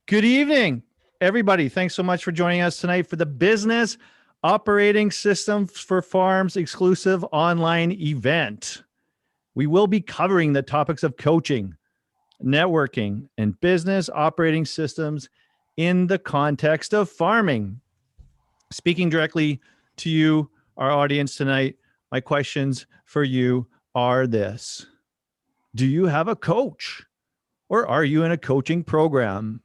Good evening, everybody. Thanks so much for joining us tonight for the Business Operating System for Farms exclusive online event. We will be covering the topics of coaching, networking, and business operating systems in the context of farming. Speaking directly to you, our audience tonight, my questions for you are this. Do you have a coach, or are you in a coaching program?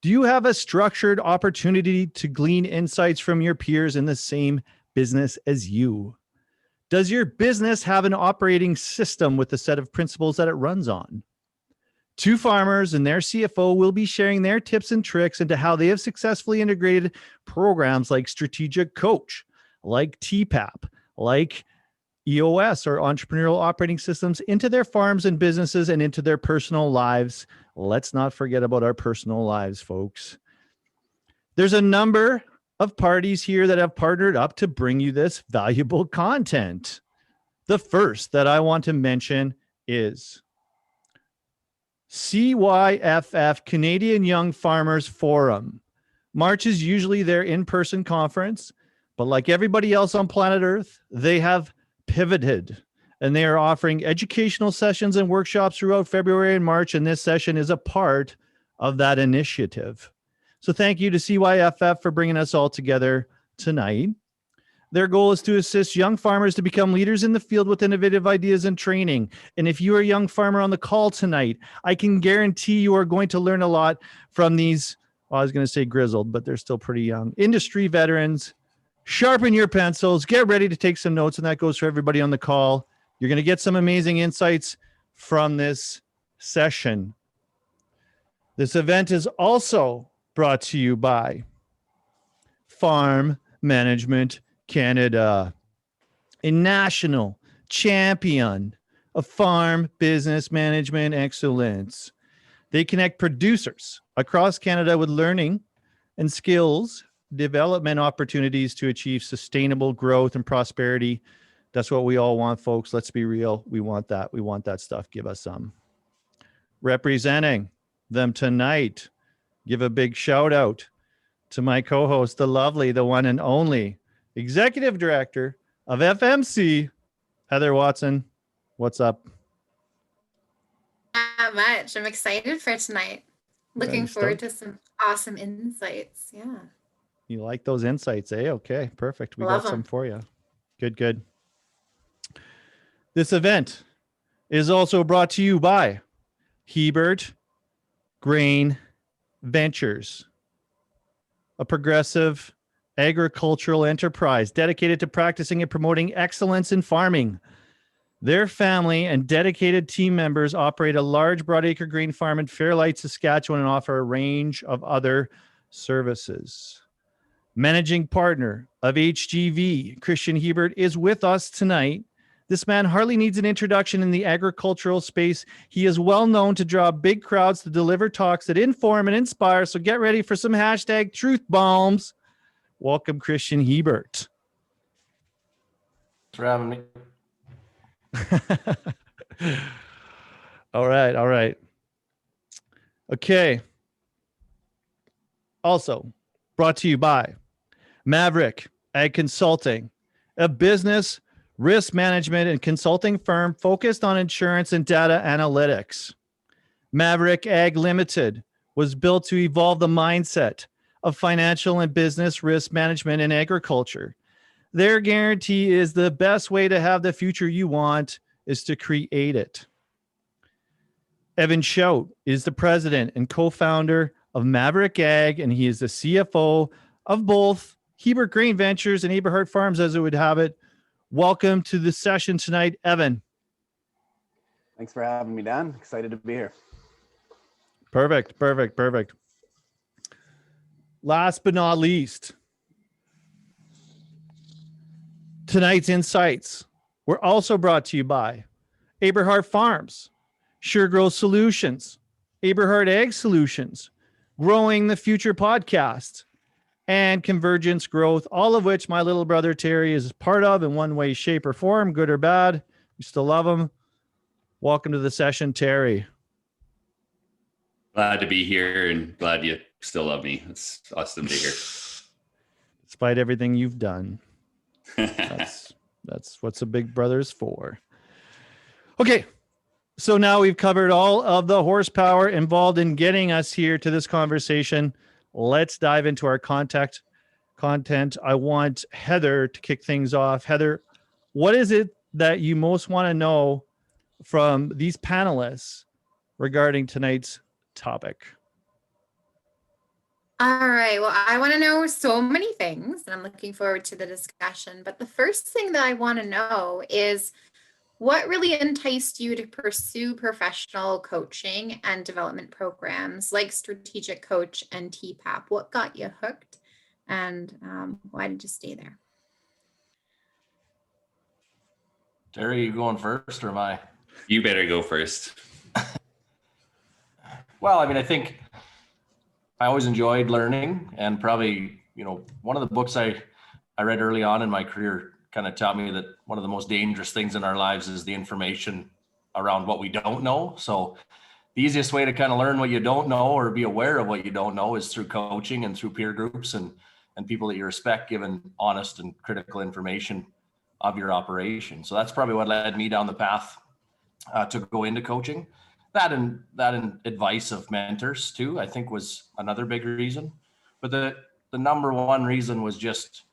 Do you have a structured opportunity to glean insights from your peers in the same business as you? Does your business have an operating system with a set of principles that it runs on? Two farmers and their CFO will be sharing their tips and tricks into how they have successfully integrated programs like Strategic Coach, like TPAP, like EOS or Entrepreneurial Operating Systems into their farms and businesses and into their personal lives. Let's not forget about our personal lives, folks. There's a number of parties here that have partnered up to bring you this valuable content. The first that I want to mention is CYFF, Canadian Young Farmers Forum. March is usually their in-person conference, but like everybody else on planet Earth, they have pivoted and they are offering educational sessions and workshops throughout February and March, and this session is a part of that initiative. So thank you to CYFF for bringing us all together tonight. Their goal is to assist young farmers to become leaders in the field with innovative ideas and training. And if you are a young farmer on the call tonight, I can guarantee you are going to learn a lot from these, well, I was going to say grizzled, but they're still pretty young, industry veterans. Sharpen your pencils, get ready to take some notes, and that goes for everybody on the call. You're going to get some amazing insights from this session. This event is also brought to you by Farm Management Canada, a national champion of farm business management excellence. They connect producers across Canada with learning and skills development opportunities to achieve sustainable growth and prosperity. That's what we all want, folks. Let's be real. We want that. We want that stuff. Give us some. Representing them tonight, give a big shout out to my co-host, the lovely, the one and only Executive Director of FMC, Heather Watson. What's up? Not much. I'm excited for tonight. Looking forward to some awesome insights. Yeah. You like those insights, eh? Okay, perfect. We got some for you. Good, good. This event is also brought to you by Hebert Grain Ventures, a progressive agricultural enterprise dedicated to practicing and promoting excellence in farming. Their family and dedicated team members operate a large broadacre grain farm in Fairlight, Saskatchewan, and offer a range of other services. Managing partner of HGV, Kristjan Hebert, is with us tonight. This man hardly needs an introduction in the agricultural space. He is well known to draw big crowds to deliver talks that inform and inspire. So get ready for some hashtag truth bombs. Welcome, Kristjan Hebert. Thanks for having me. All right. Okay. Also brought to you by Maverick Ag Consulting, a business risk management and consulting firm focused on insurance and data analytics. Maverick Ag Limited was built to evolve the mindset of financial and business risk management in agriculture. Their guarantee is the best way to have the future you want is to create it. Evan Schout is the president and co-founder of Maverick Ag, and he is the CFO of both Hebert Grain Ventures and Aberhart Farms, as it would have it. Welcome to the session tonight, Evan. Thanks for having me, Dan. Excited to be here. Perfect. Last but not least, tonight's insights were also brought to you by Aberhart Farms, Sure Growth Solutions, Aberhart Ag Solutions, Growing the Future Podcast, and Convergence Growth, all of which my little brother Terry is part of in one way, shape, or form, good or bad. We still love him. Welcome to the session, Terry. Glad to be here and glad you still love me. It's awesome to hear. Despite everything you've done. That's what a big brother's for. Okay. So now we've covered all of the horsepower involved in getting us here to this conversation. Let's dive into our content. I want Heather to kick things off. Heather, what is it that you most want to know from these panelists regarding tonight's topic? All right. Well, I want to know so many things, and I'm looking forward to the discussion. But the first thing that I want to know is what really enticed you to pursue professional coaching and development programs like Strategic Coach and TPAP? What got you hooked, and why did you stay there? Terry, you going first or am I? You better go first. Well, I mean, I think I always enjoyed learning, and probably, one of the books I read early on in my career kind of taught me that one of the most dangerous things in our lives is the information around what we don't know. So the easiest way to kind of learn what you don't know or be aware of what you don't know is through coaching and through peer groups and people that you respect, giving honest and critical information of your operation. So that's probably what led me down the path to go into coaching. That and advice of mentors too, I think, was another big reason. But the number one reason was just,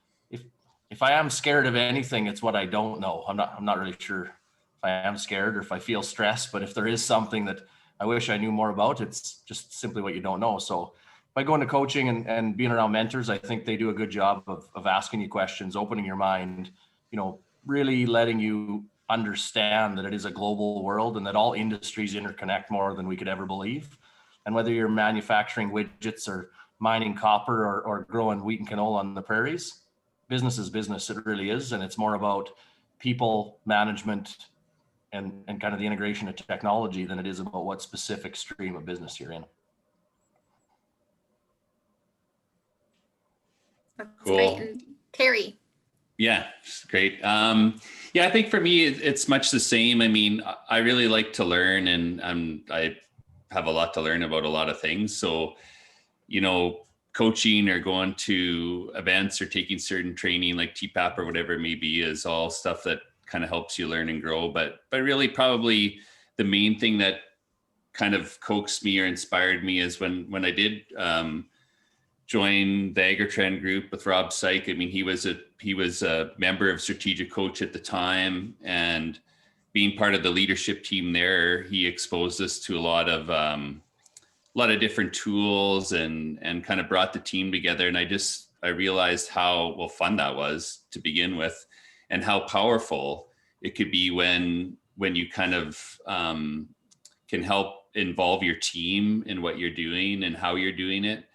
if I am scared of anything, it's what I don't know. I'm not really sure if I am scared or if I feel stressed, but if there is something that I wish I knew more about, it's just simply what you don't know. So by going to coaching and being around mentors, I think they do a good job of asking you questions, opening your mind, really letting you understand that it is a global world and that all industries interconnect more than we could ever believe. And whether you're manufacturing widgets or mining copper or growing wheat and canola on the prairies, business is business. It really is. And it's more about people management and kind of the integration of technology than it is about what specific stream of business you're in. That's Cool. great. And Terry. Yeah, it's great. I think for me, it's much the same. I mean, I really like to learn, and I have a lot to learn about a lot of things. So, coaching or going to events or taking certain training like TPAP or whatever it may be is all stuff that kind of helps you learn and grow. But really probably the main thing that kind of coaxed me or inspired me is when I did join the Agritrend group with Rob Syke. I mean, he was a member of Strategic Coach at the time, and being part of the leadership team there, he exposed us to a lot of different tools and kind of brought the team together. And I realized how fun that was to begin with, and how powerful it could be when you kind of can help involve your team in what you're doing and how you're doing it.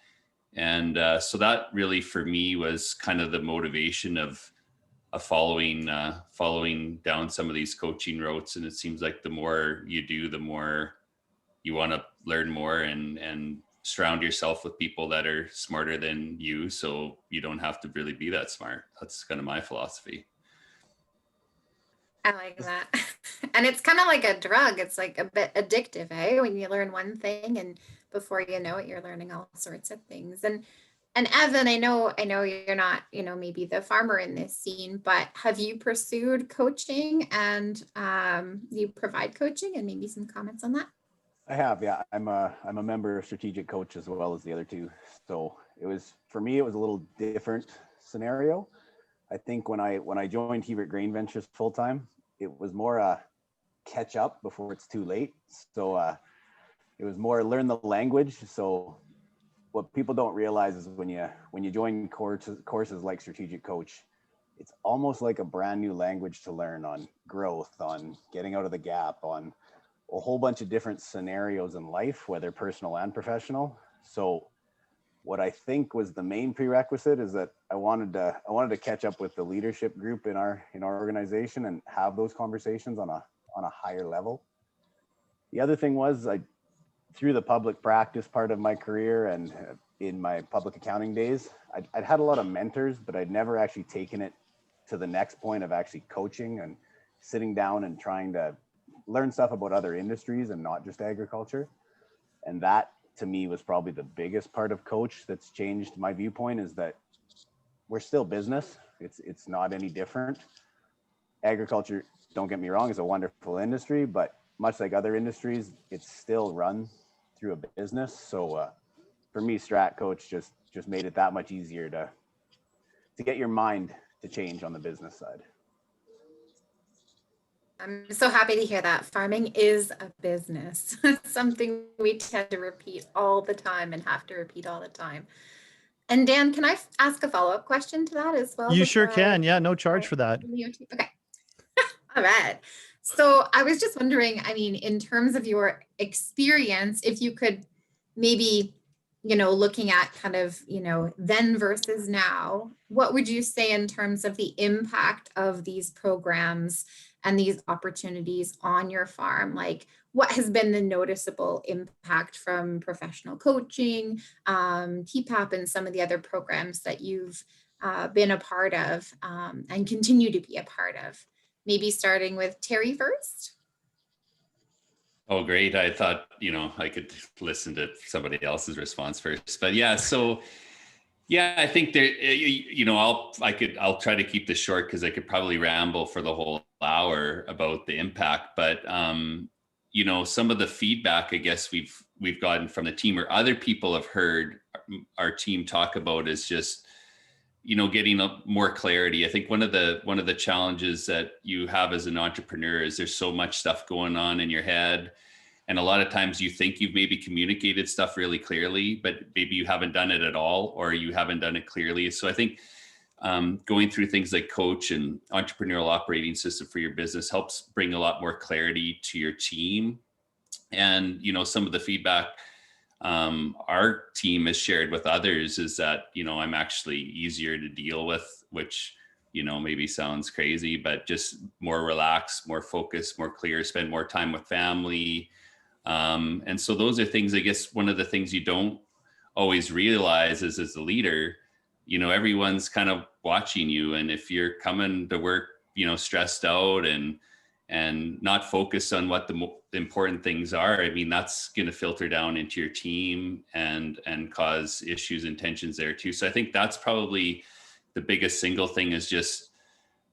And so that really for me was kind of the motivation of following down some of these coaching routes. And it seems like the more you do, the more you want to learn more and surround yourself with people that are smarter than you, so you don't have to really be that smart. That's kind of my philosophy. I like that. And it's kind of like a drug. It's like a bit addictive, eh? When you learn one thing and before you know it, you're learning all sorts of things. And Evan, I know you're not, maybe the farmer in this scene, but have you pursued coaching and you provide coaching, and maybe some comments on that? I have, yeah. I'm a member of Strategic Coach as well as the other two. So for me, it was a little different scenario. I think when I joined Hebert Grain Ventures full time, it was more a catch up before it's too late. So it was more learn the language. So what people don't realize is when you join courses like Strategic Coach, it's almost like a brand new language to learn on growth, on getting out of the gap, on a whole bunch of different scenarios in life, whether personal and professional. So what I think was the main prerequisite is that I wanted to catch up with the leadership group in our organization and have those conversations on a higher level. The other thing was, through the public practice part of my career and in my public accounting days, I'd had a lot of mentors, but I'd never actually taken it to the next point of actually coaching and sitting down and trying to learn stuff about other industries and not just agriculture. And that to me was probably the biggest part of coach that's changed my viewpoint, is that we're still business. It's not any different. Agriculture, don't get me wrong, is a wonderful industry, but much like other industries, it's still run through a business. So for me, Strat Coach just made it that much easier to get your mind to change on the business side. I'm so happy to hear that. Farming is a business, something we tend to repeat all the time and have to repeat all the time. And Dan, can I ask a follow-up question to that as well? You sure can. Yeah, no charge for that. Okay. All right. So I was just wondering, I mean, in terms of your experience, if you could maybe, looking at kind of, then versus now, what would you say in terms of the impact of these programs and these opportunities on your farm? Like, what has been the noticeable impact from professional coaching, TPAP, and some of the other programs that you've been a part of and continue to be a part of? Maybe starting with Terry first. Oh, great. I thought, I could listen to somebody else's response first, but yeah. So yeah, I think there, I'll try to keep this short because I could probably ramble for the whole hour about the impact, but some of the feedback I guess we've gotten from the team or other people have heard our team talk about is just, getting more clarity. I think one of the challenges that you have as an entrepreneur is there's so much stuff going on in your head. And a lot of times you think you've maybe communicated stuff really clearly, but maybe you haven't done it at all, or you haven't done it clearly. So I think going through things like coach and entrepreneurial operating system for your business helps bring a lot more clarity to your team. And, some of the feedback our team has shared with others is that, I'm actually easier to deal with, which, maybe sounds crazy, but just more relaxed, more focused, more clear, spend more time with family. And so those are things, I guess, one of the things you don't always realize is as a leader, everyone's kind of watching you. And if you're coming to work, stressed out and not focused on what the important things are, I mean, that's going to filter down into your team and cause issues and tensions there too. So I think that's probably the biggest single thing, is just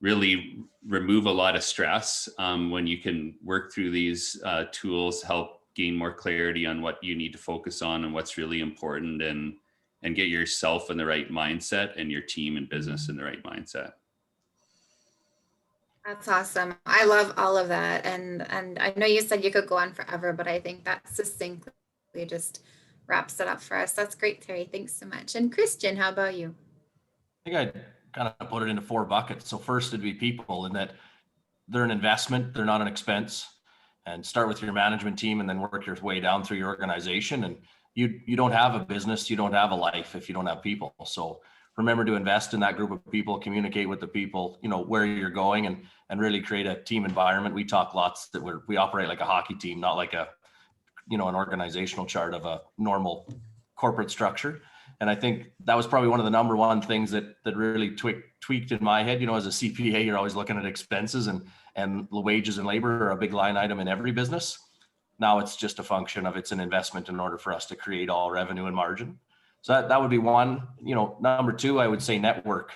really remove a lot of stress when you can work through these tools, help gain more clarity on what you need to focus on and what's really important, and get yourself in the right mindset and your team and business in the right mindset. That's awesome. I love all of that. And I know you said you could go on forever, but I think that succinctly just wraps it up for us. That's great, Terry. Thanks so much. And Kristjan, how about you? I think I'd kind of put it into 4 buckets. So first it'd be people, in that they're an investment, they're not an expense. And start with your management team and then work your way down through your organization. And you don't have a business, you don't have a life if you don't have people. So remember to invest in that group of people, communicate with the people, where you're going, and really create a team environment. We talk lots that we operate like a hockey team, not like an organizational chart of a normal corporate structure. And I think that was probably one of the number one things that really tweaked in my head. As a CPA, you're always looking at expenses, and wages and labor are a big line item in every business. Now it's just a function of, it's an investment in order for us to create all revenue and margin. So that would be one. Number 2, I would say network.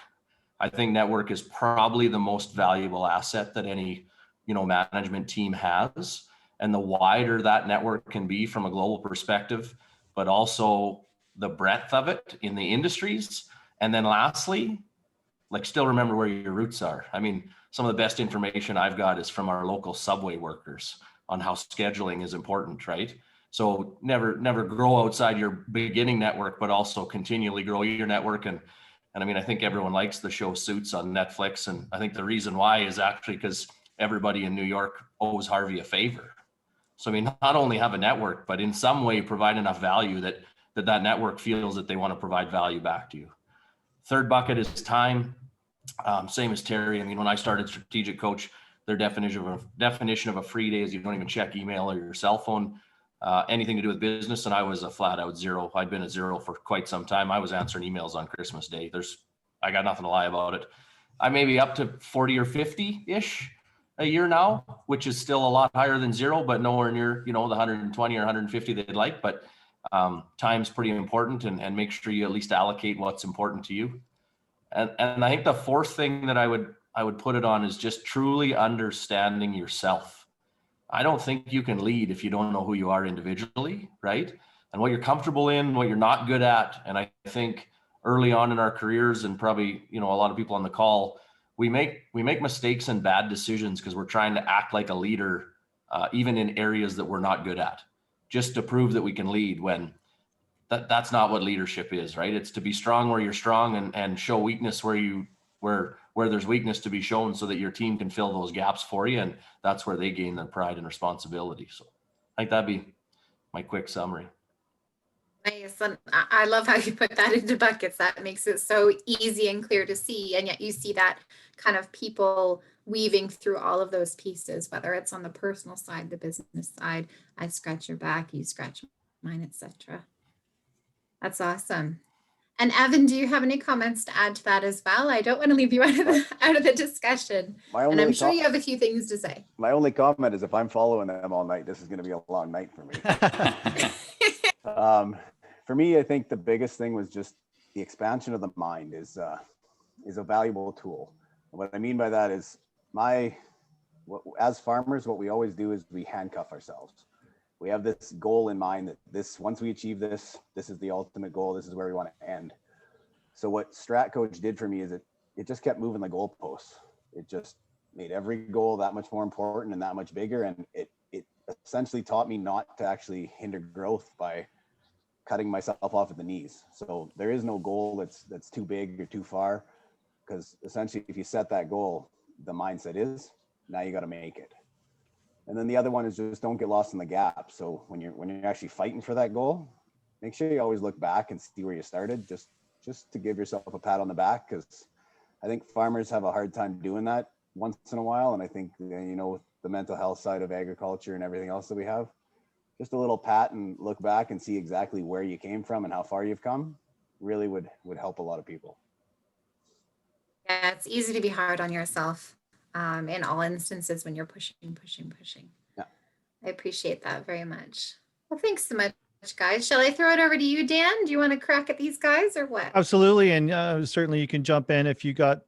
I think network is probably the most valuable asset that any, management team has. And the wider that network can be from a global perspective, but also the breadth of it in the industries. And then lastly, still remember where your roots are. I mean, some of the best information I've got is from our local subway workers on how scheduling is important, right? So never grow outside your beginning network, but also continually grow your network. And I mean, I think everyone likes the show Suits on Netflix. And I think the reason why is actually because everybody in New York owes Harvey a favor. So, I mean, not only have a network, but in some way provide enough value that network feels that they want to provide value back to you. Third bucket is time. Same as Terry. I mean, when I started Strategic Coach, their definition of a free day is you don't even check email or your cell phone, anything to do with business. And I was a flat out 0. I'd been a 0 for quite some time. I was answering emails on Christmas Day. I got nothing to lie about it. I may be up to 40 or 50-ish a year now, which is still a lot higher than 0, but nowhere near, the 120 or 150 they'd like. But Time's pretty important, and make sure you at least allocate what's important to you. And I think the fourth thing that I would put it on is just truly understanding yourself. I don't think you can lead if you don't know who you are individually, right? And what you're comfortable in, what you're not good at. And I think early on in our careers, and probably, a lot of people on the call, we make mistakes and bad decisions because we're trying to act like a leader, even in areas that we're not good at, just to prove that we can lead, when that's not what leadership is, right? It's to be strong where you're strong, and show weakness where there's weakness to be shown, so that your team can fill those gaps for you. And that's where they gain their pride and responsibility. So I think that'd be my quick summary. Nice. And I love how you put that into buckets. That makes it so easy and clear to see. And yet you see that kind of people weaving through all of those pieces, whether it's on the personal side, the business side. I scratch your back, you scratch mine, etc. That's awesome. And Evan, do you have any comments to add to that as well? I don't want to leave you out of the discussion. And I'm sure you have a few things to say. My only comment is, if I'm following them all night, this is going to be a long night for me. For me, I think the biggest thing was just the expansion of the mind is a valuable tool. And what I mean by that is, as farmers, what we always do is we handcuff ourselves. We have this goal in mind that once we achieve this is the ultimate goal. This is where we want to end. So what Strat Coach did for me is it just kept moving the goalposts. It just made every goal that much more important and that much bigger. And it essentially taught me not to actually hinder growth by cutting myself off at the knees. So there is no goal that's too big or too far, because essentially if you set that goal, the mindset is, now you got to make it. And then the other one is just don't get lost in the gap. So when you're actually fighting for that goal, make sure you always look back and see where you started, just to give yourself a pat on the back, because I think farmers have a hard time doing that once in a while. And I think, with the mental health side of agriculture and everything else that we have, just a little pat and look back and see exactly where you came from and how far you've come really would help a lot of people. Yeah, it's easy to be hard on yourself in all instances when you're pushing. Yeah. I appreciate that very much. Well, thanks so much, guys. Shall I throw it over to you, Dan? Do you want to crack at these guys or what? Absolutely. And certainly you can jump in if you got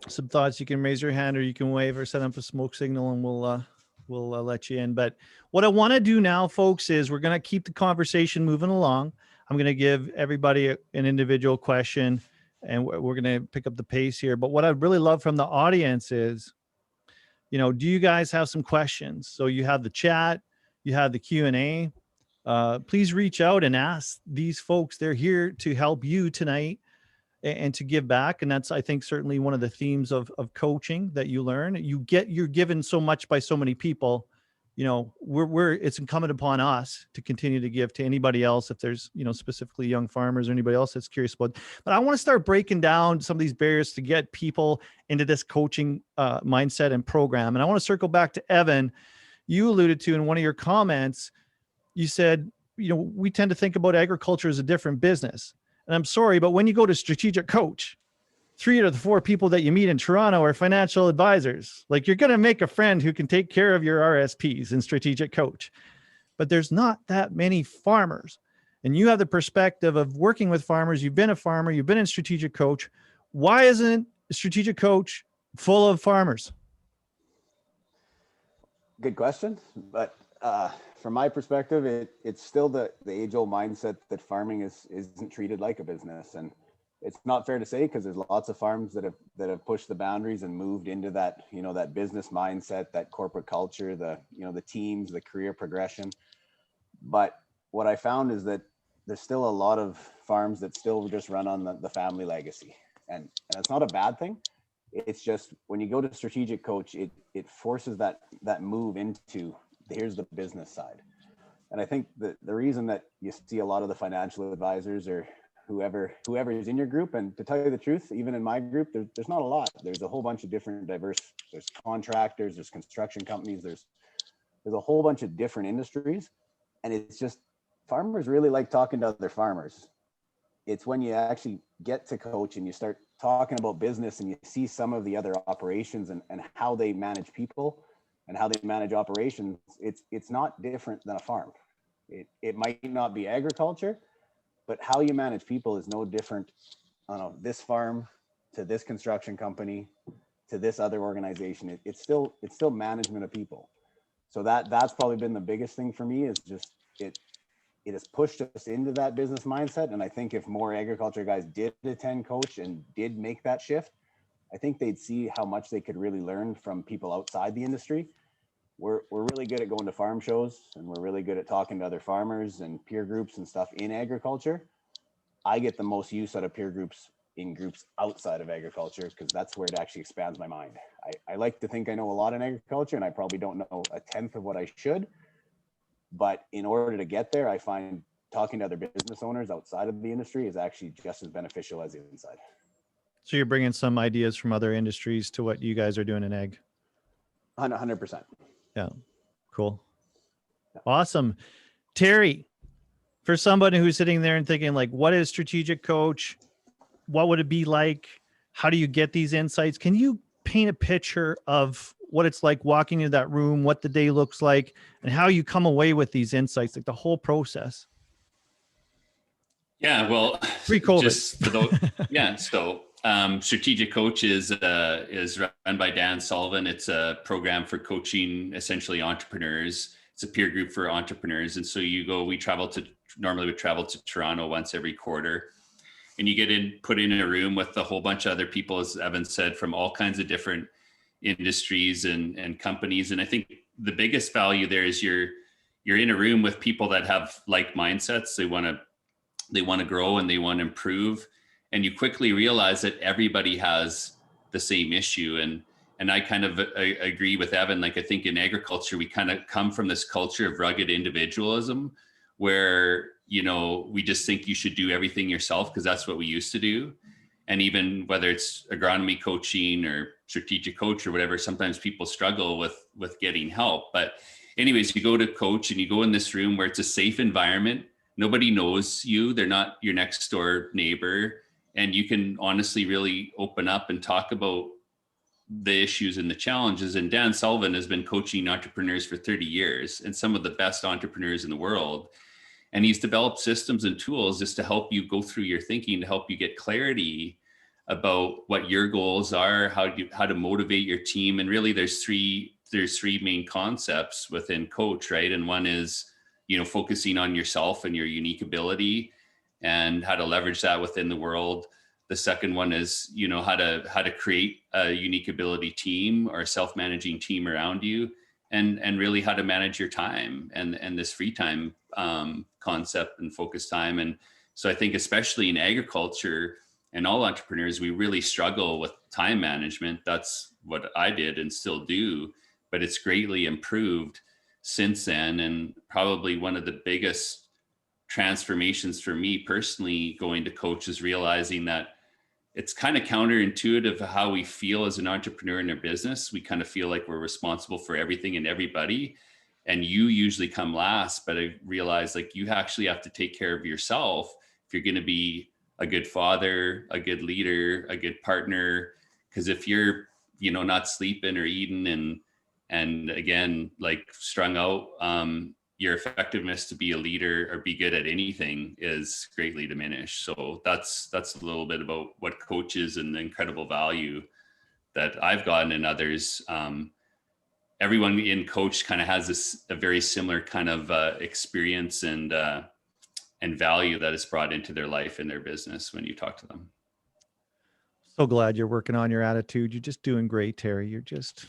some thoughts. You can raise your hand, or you can wave, or set up a smoke signal, and we'll let you in. But what I want to do now, folks, is we're going to keep the conversation moving along. I'm going to give everybody an individual question, and we're going to pick up the pace here. But what I'd really love from the audience is, do you guys have some questions? So you have the chat, you have the Q&A. Please reach out and ask these folks. They're here to help you tonight and to give back. And that's, I think, certainly one of the themes of coaching that you learn. You're given so much by so many people. It's incumbent upon us to continue to give to anybody else, if there's, specifically young farmers or anybody else that's curious about. But I want to start breaking down some of these barriers to get people into this coaching mindset and program. And I want to circle back to Evan. You alluded to in one of your comments, you said, we tend to think about agriculture as a different business. And I'm sorry, but when you go to strategic coach, 3 out of the 4 people that you meet in Toronto are financial advisors. Like, you're going to make a friend who can take care of your RSPs in strategic coach, but there's not that many farmers. And you have the perspective of working with farmers. You've been a farmer, you've been in strategic coach. Why isn't strategic coach full of farmers? Good question. But from my perspective, it's still the age-old mindset that farming isn't treated like a business. And it's not fair to say, because there's lots of farms that have pushed the boundaries and moved into that, that business mindset, that corporate culture, the teams, the career progression. But what I found is that there's still a lot of farms that still just run on the family legacy. And it's not a bad thing. It's just, when you go to strategic coach, it forces that move into, here's the business side. And I think that the reason that you see a lot of the financial advisors or whoever is in your group, and to tell you the truth, even in my group, there's not a lot. There's a whole bunch of different there's contractors, there's construction companies, there's a whole bunch of different industries. And it's just, farmers really like talking to other farmers. It's when you actually get to coach and you start talking about business and you see some of the other operations and how they manage people and how they manage operations, it's not different than a farm. It might not be agriculture, but how you manage people is no different on this farm to this construction company to this other organization. It's still management of people. So that's probably been the biggest thing for me, is just it has pushed us into that business mindset. And I think if more agriculture guys did attend coach and did make that shift, I think they'd see how much they could really learn from people outside the industry. We're really good at going to farm shows, and we're really good at talking to other farmers and peer groups and stuff in agriculture. I get the most use out of peer groups in groups outside of agriculture, because that's where it actually expands my mind. I like to think I know a lot in agriculture, and I probably don't know a tenth of what I should. But in order to get there, I find talking to other business owners outside of the industry is actually just as beneficial as inside. So you're bringing some ideas from other industries to what you guys are doing in ag. 100%. Yeah. Cool. Awesome. Terry, for somebody who's sitting there and thinking like, what is strategic coach? What would it be like? How do you get these insights? Can you paint a picture of what it's like walking into that room, what the day looks like, and how you come away with these insights, like the whole process? Yeah, well, Pre-COVID. just for those, yeah. So Strategic Coach is run by Dan Sullivan. It's a program for coaching essentially entrepreneurs. It's a peer group for entrepreneurs. And so we travel to Toronto once every quarter, and you get put in a room with a whole bunch of other people, as Evan said, from all kinds of different industries and companies. And I think the biggest value there is you're in a room with people that have like mindsets. They want to grow and they want to improve. And you quickly realize that everybody has the same issue. And I kind of agree with Evan. Like, I think in agriculture, we kind of come from this culture of rugged individualism where, we just think you should do everything yourself because that's what we used to do. And even whether it's agronomy coaching or strategic coach or whatever, sometimes people struggle with getting help. But anyways, you go to coach and you go in this room where it's a safe environment. Nobody knows you. They're not your next door neighbor. And you can honestly really open up and talk about the issues and the challenges. And Dan Sullivan has been coaching entrepreneurs for 30 years and some of the best entrepreneurs in the world. And he's developed systems and tools just to help you go through your thinking, to help you get clarity about what your goals are, how to motivate your team. And really there's three main concepts within coach, right? And one is, focusing on yourself and your unique ability and how to leverage that within the world. The second one is, how to create a unique ability team or a self-managing team around you, and really how to manage your time and this free time concept and focus time. And so I think especially in agriculture and all entrepreneurs, we really struggle with time management. That's what I did and still do, but it's greatly improved since then. And probably one of the biggest transformations for me personally going to coach is realizing that it's kind of counterintuitive how we feel as an entrepreneur in our business. We kind of feel like we're responsible for everything and everybody, and you usually come last. But I realized like you actually have to take care of yourself if you're going to be a good father, a good leader, a good partner. Because if you're, not sleeping or eating and again, like strung out, your effectiveness to be a leader or be good at anything is greatly diminished. So that's a little bit about what coach is and the incredible value that I've gotten and others. Everyone in coach kind of has a very similar kind of experience and value that is brought into their life and their business when you talk to them. So glad you're working on your attitude. You're just doing great, Terry. You're just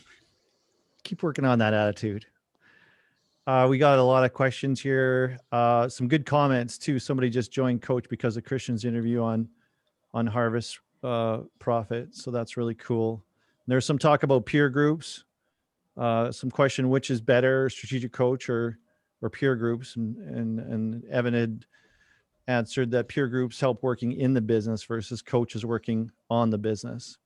keep working on that attitude. We got a lot of questions here. Some good comments too. Somebody just joined coach because of Kristjan's interview on harvest profit. So that's really cool. There's some talk about peer groups. Some question, which is better, strategic coach or peer groups? And Evan had answered that peer groups help working in the business versus coaches working on the business.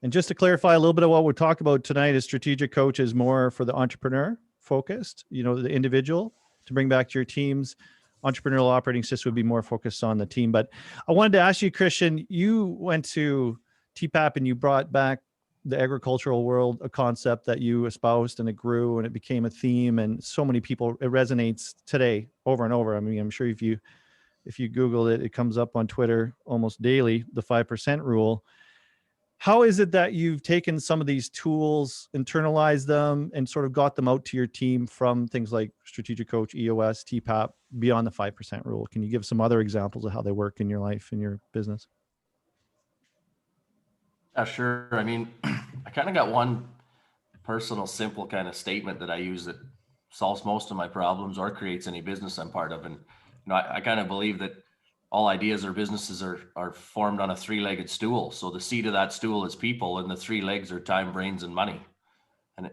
And just to clarify a little bit of what we're talking about tonight is strategic coach is more for the entrepreneur focused, the individual to bring back to your teams. Entrepreneurial operating system would be more focused on the team. But I wanted to ask you, Kristjan, you went to TPAP and you brought back the agricultural world, a concept that you espoused, and it grew and it became a theme, and so many people, it resonates today over and over. I mean, I'm sure if you Google it, it comes up on Twitter almost daily, the 5% rule. How is it that you've taken some of these tools, internalized them, and sort of got them out to your team from things like Strategic Coach, EOS, TPAP, beyond the 5% rule? Can you give some other examples of how they work in your life, in your business? Yeah, sure. I mean, I kind of got one personal, simple kind of statement that I use that solves most of my problems or creates any business I'm part of. And, I kind of believe that all ideas or businesses are formed on a three-legged stool. So the seat of that stool is people, and the three legs are time, brains, and money. And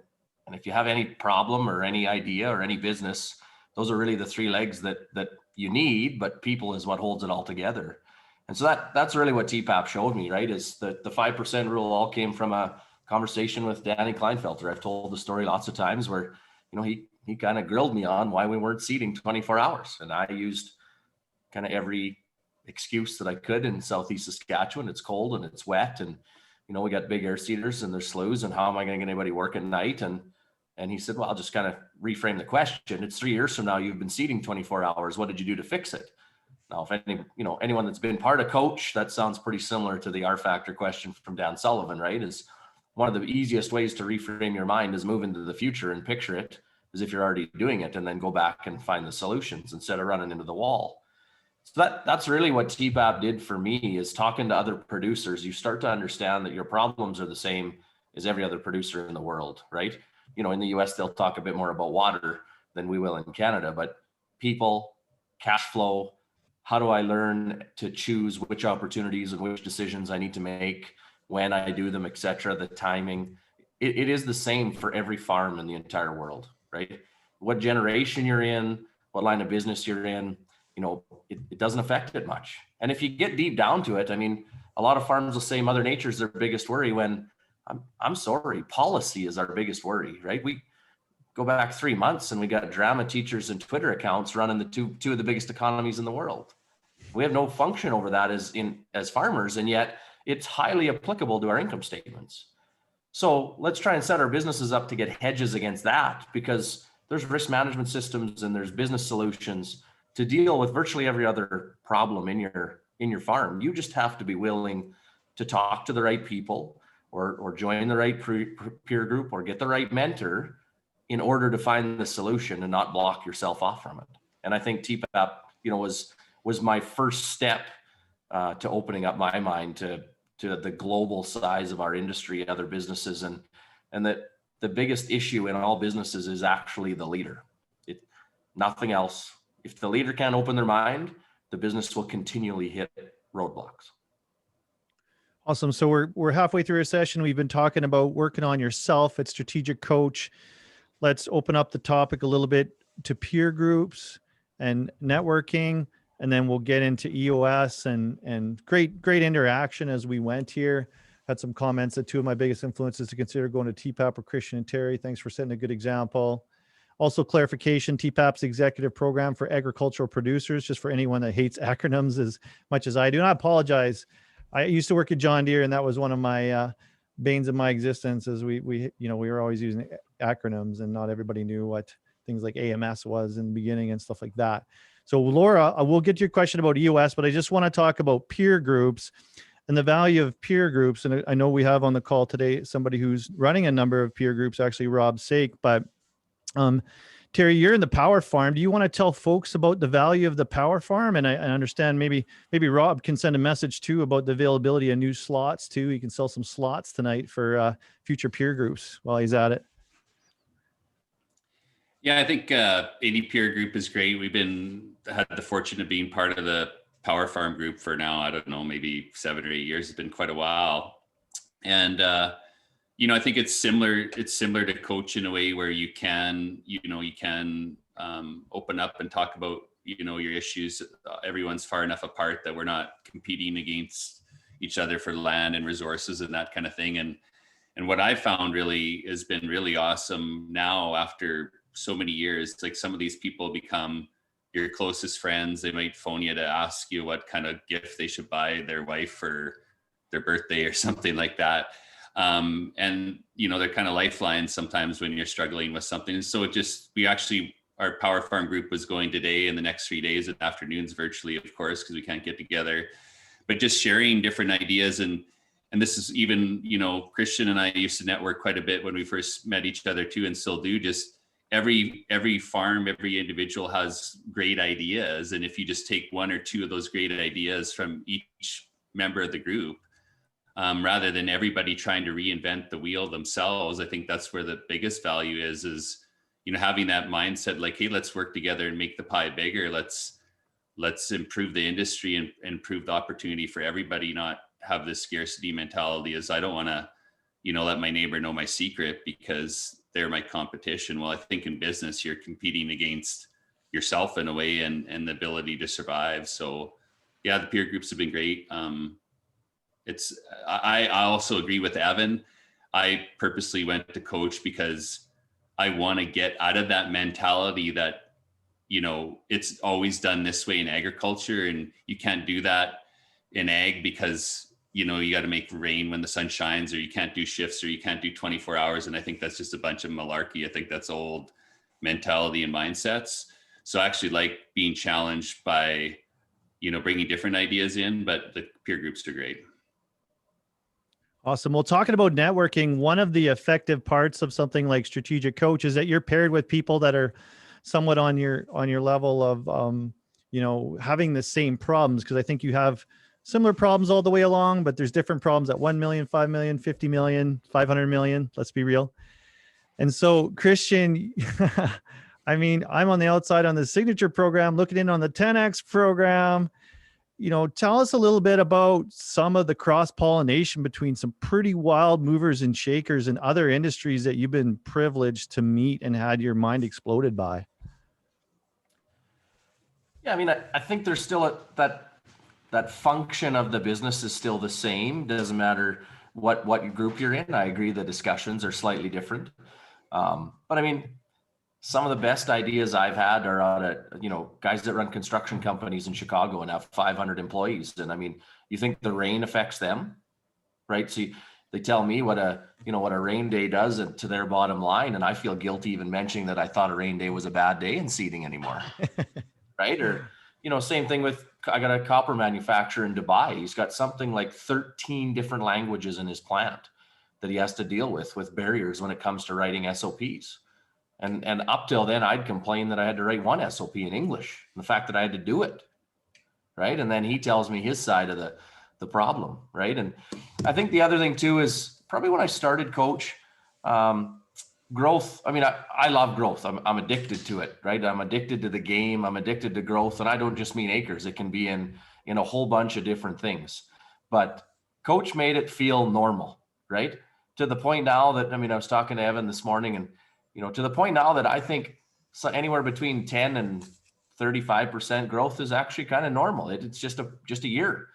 if you have any problem or any idea or any business, those are really the three legs that you need, but people is what holds it all together. And so that's really what TPAP showed me, right? Is the 5% rule all came from a conversation with Danny Kleinfelter. I've told the story lots of times where, he kind of grilled me on why we weren't seeding 24 hours. And I used kind of every excuse that I could. In Southeast Saskatchewan, it's cold and it's wet, and we got big air seeders and there's sloughs, and how am I going to get anybody work at night? And he said, well, I'll just kind of reframe the question. It's 3 years from now, you've been seeding 24 hours. What did you do to fix it? Now, if anyone that's been part of coach, that sounds pretty similar to the R factor question from Dan Sullivan, right? Is one of the easiest ways to reframe your mind is move into the future and picture it as if you're already doing it, and then go back and find the solutions instead of running into the wall. So that's really what TPAP did for me, is talking to other producers. You start to understand that your problems are the same as every other producer in the world, right? In the US, they'll talk a bit more about water than we will in Canada, but people, cash flow, how do I learn to choose which opportunities and which decisions I need to make, when I do them, et cetera, the timing. It is the same for every farm in the entire world, right? What generation you're in, what line of business you're in, it doesn't affect it much. And if you get deep down to it, I mean, a lot of farms will say Mother Nature is their biggest worry, when I'm sorry, policy is our biggest worry, right? We go back 3 months and we got drama teachers and Twitter accounts running the two of the biggest economies in the world. We have no function over that as farmers, and yet it's highly applicable to our income statements. So let's try and set our businesses up to get hedges against that, because there's risk management systems and there's business solutions to deal with virtually every other problem in your farm. You just have to be willing to talk to the right people, or join the right peer group, or get the right mentor in order to find the solution and not block yourself off from it. And I think TPAP, was my first step to opening up my mind to the global size of our industry, other businesses, and that the biggest issue in all businesses is actually the leader. Nothing else. If the leader can't open their mind, the business will continually hit roadblocks. Awesome. So we're halfway through our session. We've been talking about working on yourself at Strategic Coach. Let's open up the topic a little bit to peer groups and networking, and then we'll get into EOS and great interaction as we went here. Had some comments that two of my biggest influences to consider going to TPAP are Kristjan and Terry. Thanks for setting a good example. Also, clarification, TPAP's executive program for agricultural producers, just for anyone that hates acronyms as much as I do. And I apologize. I used to work at John Deere, and that was one of my banes of my existence, is we were always using acronyms, and not everybody knew what things like AMS was in the beginning and stuff like that. So Laura, I will get to your question about EOS, but I just want to talk about peer groups and the value of peer groups. And I know we have on the call today somebody who's running a number of peer groups, actually Rob Sake, but Terry, you're in the power farm. Do you want to tell folks about the value of the power farm? And I understand maybe Rob can send a message too about the availability of new slots too. He can sell some slots tonight for future peer groups while he's at it. Yeah, I think any peer group is great. We've had the fortune of being part of the Power Farm group for now, I don't know, maybe 7 or 8 years. It's been quite a while. And, I think it's similar to Coach in a way where you can open up and talk about, your issues. Everyone's far enough apart that we're not competing against each other for land and resources and that kind of thing. And what I found really has been really awesome now, after so many years, like some of these people become your closest friends. They might phone you to ask you what kind of gift they should buy their wife for their birthday or something like that. And, you know, they're kind of lifelines sometimes when you're struggling with something. So our Power Farm group was going today and the next 3 days and afternoons virtually, of course, because we can't get together, but just sharing different ideas. And this is even, you know, Kristjan and I used to network quite a bit when we first met each other too, and still do. Just every farm, every individual has great ideas. And if you just take one or two of those great ideas from each member of the group, rather than everybody trying to reinvent the wheel themselves, I think that's where the biggest value is, you know, having that mindset like, hey, let's work together and make the pie bigger. Let's improve the industry and improve the opportunity for everybody, not have this scarcity mentality as I don't want to, you know, let my neighbor know my secret because they're my competition. Well, I think in business, you're competing against yourself in a way and the ability to survive. So yeah, the peer groups have been great. I also agree with Evan. I purposely went to coach because I want to get out of that mentality that, you know, it's always done this way in agriculture and you can't do that in ag because, you know, you got to make rain when the sun shines, or you can't do shifts, or you can't do 24 hours. And I think that's just a bunch of malarkey. I think that's old mentality and mindsets. So I actually like being challenged by, you know, bringing different ideas in, but the peer groups are great. Awesome. Well, talking about networking, one of the effective parts of something like Strategic Coach is that you're paired with people that are somewhat on your level of, you know, having the same problems. Because I think you have similar problems all the way along, but there's different problems at 1 million, 5 million, 50 million, 500 million. Let's be real. And so, Kristjan, I mean, I'm on the outside on the signature program, looking in on the 10X program. You know, tell us a little bit about some of the cross-pollination between some pretty wild movers and shakers in other industries that you've been privileged to meet and had your mind exploded by. Yeah, I mean, I think there's still that function of the business is still the same. Doesn't matter what group you're in. I agree the discussions are slightly different. But I mean, some of the best ideas I've had are out at, you know, guys that run construction companies in Chicago and have 500 employees. And I mean, you think the rain affects them, right? See, they tell me what a rain day does to their bottom line. And I feel guilty even mentioning that I thought a rain day was a bad day in seeding anymore. Right? Or, you know, same thing with, I got a copper manufacturer in Dubai. He's got something like 13 different languages in his plant that he has to deal with barriers when it comes to writing SOPs. And up till then, I'd complain that I had to write one SOP in English, and the fact that I had to do it, right? And then he tells me his side of the problem, right? And I think the other thing too is probably when I started Coach, growth. I mean, I love growth. I'm addicted to it, right? I'm addicted to the game. I'm addicted to growth, and I don't just mean acres. It can be in a whole bunch of different things. But Coach made it feel normal, right? To the point now that, I mean, I was talking to Evan this morning, and you know, to the point now that I think anywhere between 10 and 35% growth is actually kind of normal. It's just a year.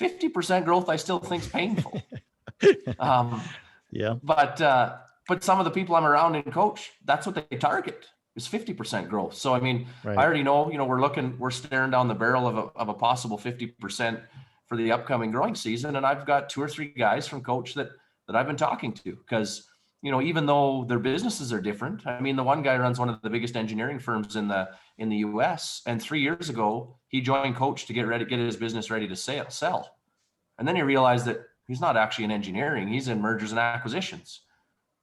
50% growth, I still think is painful. Yeah. But some of the people I'm around in Coach, that's what they target is 50% growth. So, I mean, right. I already know, you know, we're staring down the barrel of a possible 50% for the upcoming growing season. And I've got 2 or 3 guys from Coach that I've been talking to because, you know, even though their businesses are different. I mean, the one guy runs one of the biggest engineering firms in the US. And 3 years ago, he joined Coach to get his business ready to sell. And then he realized that he's not actually in engineering. He's in mergers and acquisitions.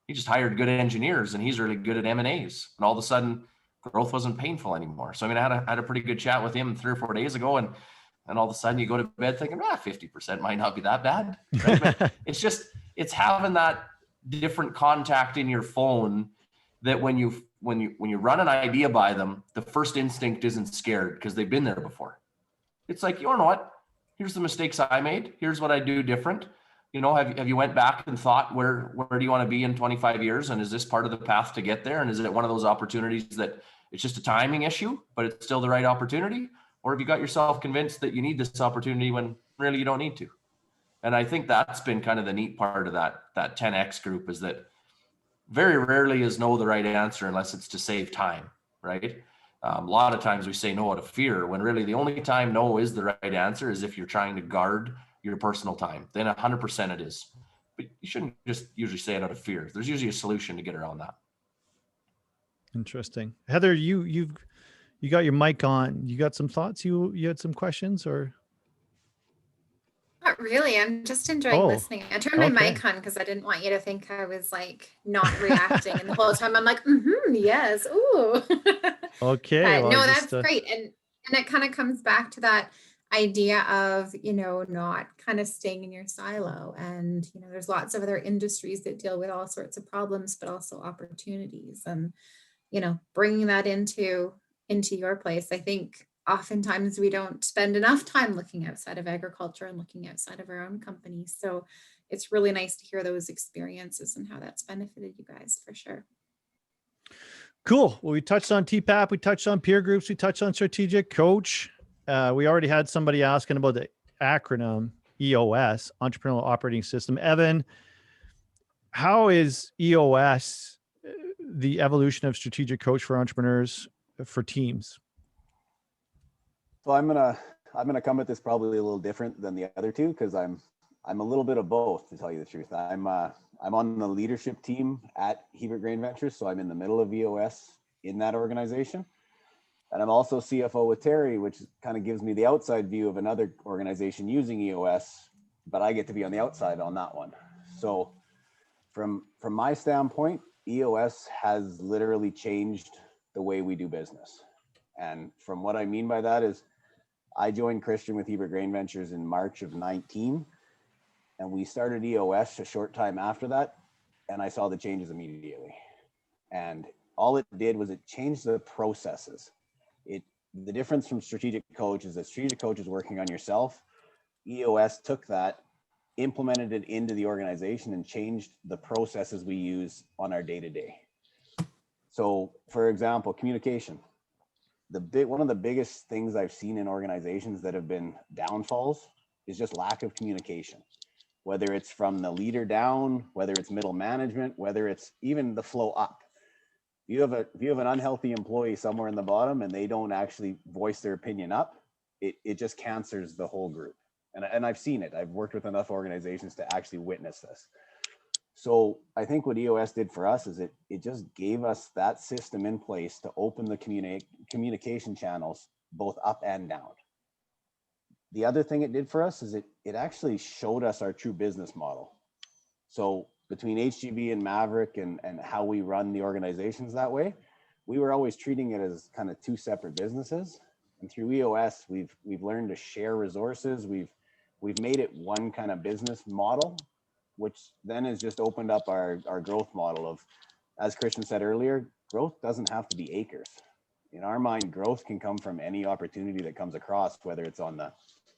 He just hired good engineers and he's really good at M&As. And all of a sudden, growth wasn't painful anymore. So, I mean, I had a pretty good chat with him 3 or 4 days ago. And all of a sudden you go to bed thinking, 50% might not be that bad. Right? But it's having that different contact in your phone that when you run an idea by them, the first instinct isn't scared because they've been there before. It's like, you know what? Here's the mistakes I made. Here's what I do different. You know, have you went back and thought where do you want to be in 25 years? And is this part of the path to get there? And is it one of those opportunities that it's just a timing issue, but it's still the right opportunity? Or have you got yourself convinced that you need this opportunity when really you don't need to? And I think that's been kind of the neat part of that 10X group is that very rarely is no the right answer unless it's to save time, right? A lot of times we say no out of fear when really the only time no is the right answer is if you're trying to guard your personal time. Then 100% it is. but you shouldn't just usually say it out of fear. There's usually a solution to get around that. Interesting. Heather, you got your mic on. You got some thoughts? You had some questions or? Not really. I'm just enjoying Oh, listening. I turned my okay. mic on because I didn't want you to think I was like not reacting. And the whole time I'm like, yes, ooh. Okay. But Well, no, I that's just, great. And it kind of comes back to that idea of, not kind of staying in your silo. And, there's lots of other industries that deal with all sorts of problems, but also opportunities. And, bringing that into your place. I think oftentimes we don't spend enough time looking outside of agriculture and looking outside of our own company. So it's really nice to hear those experiences and how that's benefited you guys for sure. cool. Well, we touched on TPAP, we touched on peer groups, we touched on strategic coach. We already had somebody asking about the acronym EOS, Entrepreneurial Operating System. Evan, how is EOS the evolution of strategic coach for entrepreneurs for teams? So I'm gonna come at this probably a little different than the other two because I'm a little bit of both, to tell you the truth. I'm on the leadership team at Hebert Grain Ventures, so I'm in the middle of EOS in that organization, and I'm also CFO with Terry, which kind of gives me the outside view of another organization using EOS, but I get to be on the outside on that one. So from my standpoint, EOS has literally changed the way we do business, and from what I mean by that is, I joined Kristjan with Hebert Grain Ventures in March of 19, and we started EOS a short time after that, and I saw the changes immediately. And all it did was it changed the processes. The difference from strategic coach is that strategic coach is working on yourself. EOS took that, implemented it into the organization, and changed the processes we use on our day-to-day. So, for example, communication. One of the biggest things I've seen in organizations that have been downfalls is just lack of communication, whether it's from the leader down, whether it's middle management, whether it's even the flow up. If you have an unhealthy employee somewhere in the bottom and they don't actually voice their opinion up, it just cancers the whole group. And I've seen it. I've worked with enough organizations to actually witness this. So I think what EOS did for us is it just gave us that system in place to open the communication channels both up and down. The other thing it did for us is it actually showed us our true business model. So between HGV and Maverick and how we run the organizations that way, we were always treating it as kind of two separate businesses. And through EOS, we've learned to share resources. We've made it one kind of business model, which then has just opened up our growth model of, as Kristjan said earlier, growth doesn't have to be acres. In our mind, growth can come from any opportunity that comes across, whether it's on the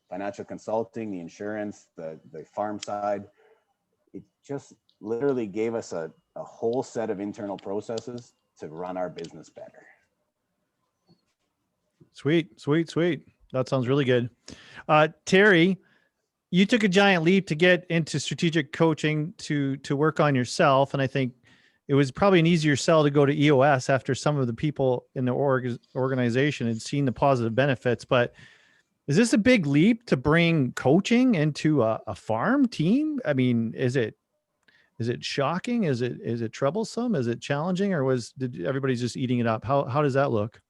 financial consulting, the insurance, the farm side. It just literally gave us a whole set of internal processes to run our business better. Sweet. That sounds really good. Terry, you took a giant leap to get into strategic coaching to work on yourself. And I think it was probably an easier sell to go to EOS after some of the people in the organization had seen the positive benefits. But is this a big leap to bring coaching into a farm team? I mean, is it shocking? Is it troublesome? Is it challenging, or did everybody just eating it up? How does that look?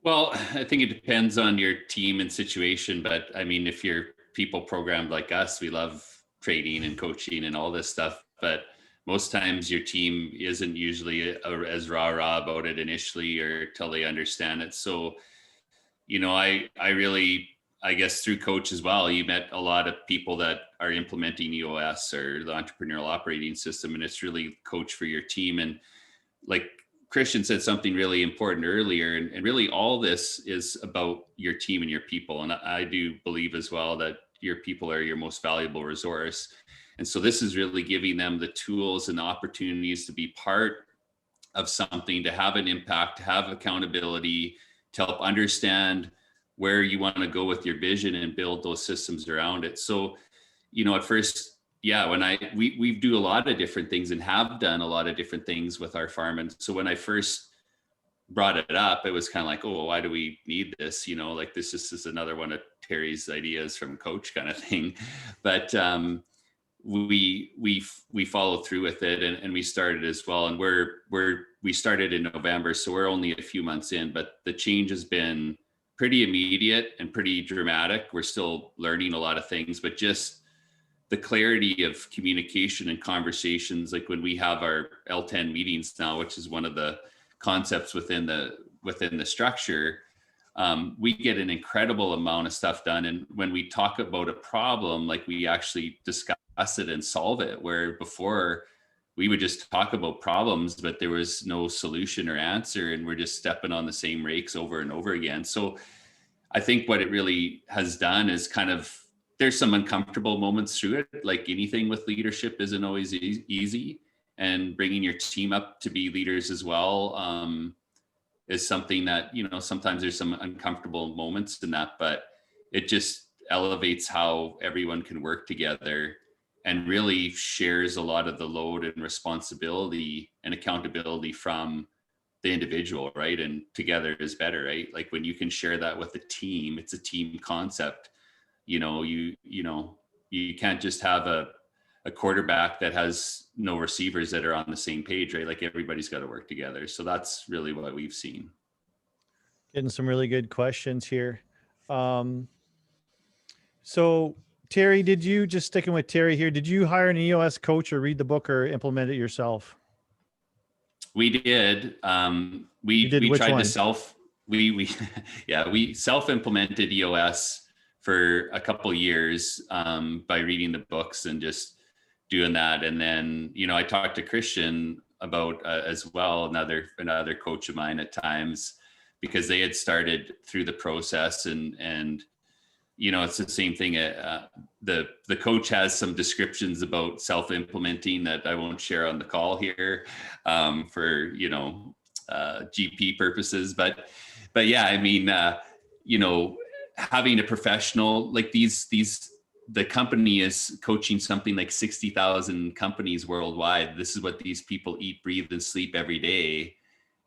Well, I think it depends on your team and situation, but I mean, if you're people programmed like us, we love training and coaching and all this stuff, but most times your team isn't usually as rah about it initially or till they understand it. So, I guess through coach as well, you met a lot of people that are implementing EOS or the Entrepreneurial Operating System, and it's really coach for your team. And like Kristjan said something really important earlier, and really all this is about your team and your people. And I do believe as well that your people are your most valuable resource. And so this is really giving them the tools and the opportunities to be part of something, to have an impact, to have accountability, to help understand where you want to go with your vision and build those systems around it. So, at first, when we do a lot of different things and have done a lot of different things with our farm. And so when I first brought it up, it was kind of like, oh, why do we need this? Like this is another one of Terry's ideas from coach kind of thing. But we follow through with it, and we started as well. And we started in November, so we're only a few months in, but the change has been pretty immediate and pretty dramatic. We're still learning a lot of things, but just the clarity of communication and conversations, like when we have our L10 meetings now, which is one of the concepts within the structure, we get an incredible amount of stuff done. And when we talk about a problem, like we actually discuss it and solve it, where before we would just talk about problems, but there was no solution or answer, and we're just stepping on the same rakes over and over again. So I think what it really has done is kind of, there's some uncomfortable moments through it. Like anything with leadership isn't always easy, and bringing your team up to be leaders as well is something that, you know, sometimes there's some uncomfortable moments in that, but it just elevates how everyone can work together and really shares a lot of the load and responsibility and accountability from the individual, right? And together is better, right? Like when you can share that with a team, it's a team concept. You know, you can't just have a quarterback that has no receivers that are on the same page, right? Like everybody's got to work together. So that's really what we've seen. Getting some really good questions here. So Terry, just sticking with Terry here, did you hire an EOS coach or read the book or implement it yourself? We did. We tried to we self-implemented EOS for a couple of years by reading the books and just doing that. And then, you know, I talked to Kristjan about as well, another coach of mine at times, because they had started through the process, and you know, it's the same thing. The coach has some descriptions about self-implementing that I won't share on the call here for, you know, GP purposes. But yeah, I mean, you know, having a professional like the company is coaching something like 60,000 companies worldwide. This is what these people eat, breathe, and sleep every day.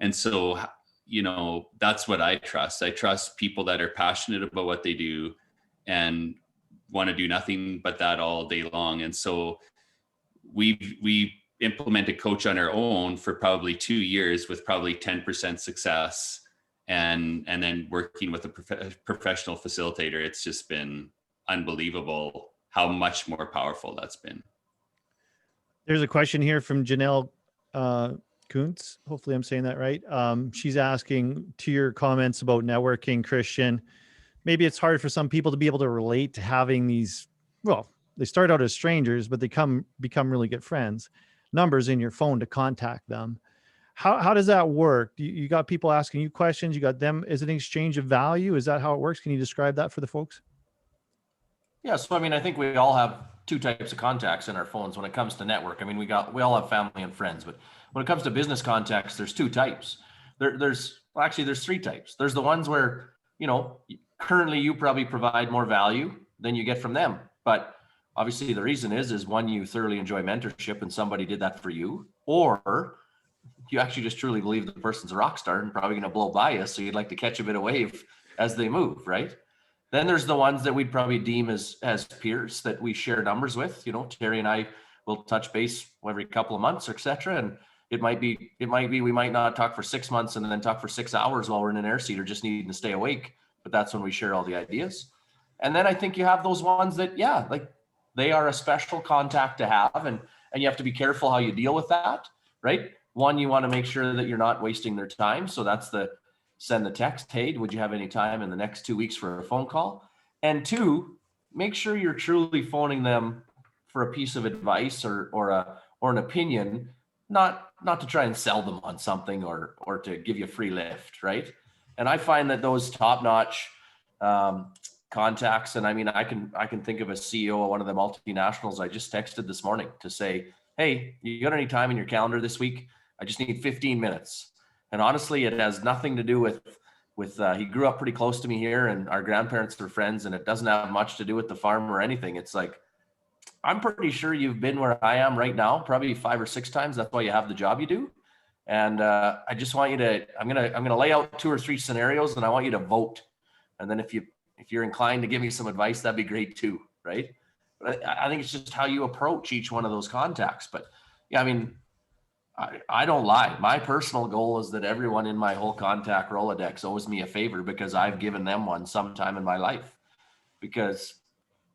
And so, you know, that's what I trust. I trust people that are passionate about what they do and want to do nothing but that all day long. And so we implemented Coach on our own for probably 2 years with probably 10% success. And then working with a professional facilitator, it's just been unbelievable how much more powerful that's been. There's a question here from Janelle Kuntz. Hopefully I'm saying that right. She's asking, to your comments about networking, Kristjan, maybe it's hard for some people to be able to relate to having these, well, they start out as strangers, but they become really good friends, numbers in your phone to contact them. How does that work? You got people asking you questions, you got them. Is it an exchange of value? Is that how it works? Can you describe that for the folks? Yeah, so I mean, I think we all have two types of contacts in our phones when it comes to network. I mean, we all have family and friends, but when it comes to business contacts, there's two types. There's three types. There's the ones where, you know, currently you probably provide more value than you get from them. But obviously the reason is one, you thoroughly enjoy mentorship and somebody did that for you, or you actually just truly believe the person's a rock star and probably going to blow by you. So you'd like to catch a bit of wave as they move, right? Then there's the ones that we'd probably deem as peers that we share numbers with. You know, Terry and I will touch base every couple of months, et cetera. And it might be we might not talk for 6 months and then talk for 6 hours while we're in an air seat or just needing to stay awake. But that's when we share all the ideas. And then I think you have those ones that, yeah, like they are a special contact to have, and you have to be careful how you deal with that, right? One, you want to make sure that you're not wasting their time. So that's send the text, hey, would you have any time in the next 2 weeks for a phone call? And two, make sure you're truly phoning them for a piece of advice or an opinion, not to try and sell them on something or to give you a free lift, right? And I find that those top-notch contacts, and I mean, I can think of a CEO of one of the multinationals I just texted this morning to say, hey, you got any time in your calendar this week? I just need 15 minutes. And honestly, it has nothing to do with he grew up pretty close to me here and our grandparents are friends, and it doesn't have much to do with the farm or anything. It's like, I'm pretty sure you've been where I am right now, probably 5 or 6 times. That's why you have the job you do. And I just want you to, I'm going to lay out 2 or 3 scenarios and I want you to vote. And then if you're inclined to give me some advice, that'd be great too. Right. But I think it's just how you approach each one of those contacts. But yeah, I mean, I don't lie. My personal goal is that everyone in my whole contact Rolodex owes me a favor because I've given them one sometime in my life. Because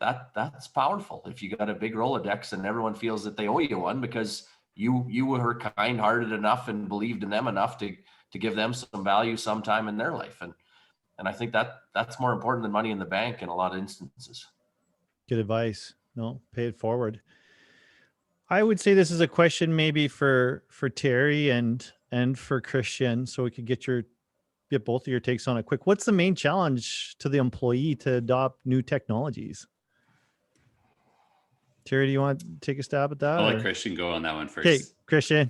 that's powerful. If you got a big Rolodex and everyone feels that they owe you one because you were kind-hearted enough and believed in them enough to give them some value sometime in their life. And I think that's more important than money in the bank in a lot of instances. Good advice. No, pay it forward. I would say this is a question maybe for Terry and for Kristjan, so we could get both of your takes on it quick. What's the main challenge to the employee to adopt new technologies? Terry, do you want to take a stab at that? I'll let Kristjan go on that one first. Okay, Kristjan,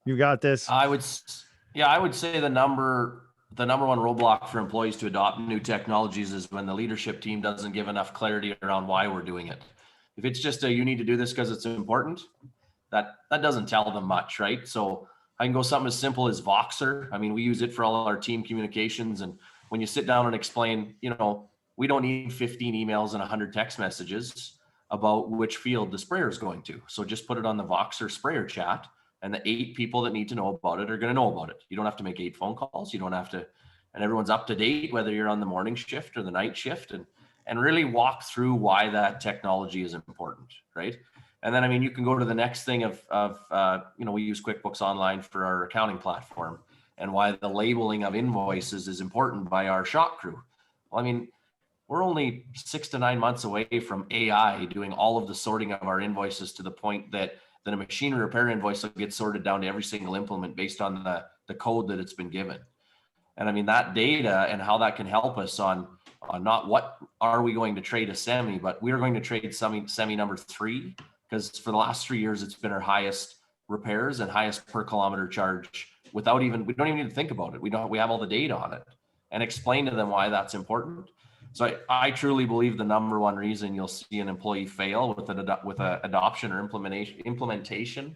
you got this. I would say the number one roadblock for employees to adopt new technologies is when the leadership team doesn't give enough clarity around why we're doing it. If it's just you need to do this because it's important, that doesn't tell them much, right? So I can go something as simple as Voxer. I mean, we use it for all our team communications. And when you sit down and explain, we don't need 15 emails and 100 text messages about which field the sprayer is going to. So just put it on the Voxer sprayer chat, and the 8 people that need to know about it are going to know about it. You don't have to make 8 phone calls. You don't have to, and everyone's up to date, whether you're on the morning shift or the night shift, and really walk through why that technology is important, right? And then, I mean, you can go to the next thing of we use QuickBooks Online for our accounting platform, and why the labeling of invoices is important by our shop crew. Well, I mean, we're only 6 to 9 months away from AI doing all of the sorting of our invoices to the point that a machinery repair invoice will get sorted down to every single implement based on the code that it's been given. And I mean, that data and how that can help us on not what are we going to trade a semi, but we are going to trade semi number 3, because for the last 3 years, it's been our highest repairs and highest per kilometer charge we don't even need to think about it. We have all the data on it, and explain to them why that's important. So I truly believe the number one reason you'll see an employee fail with an adoption or implementation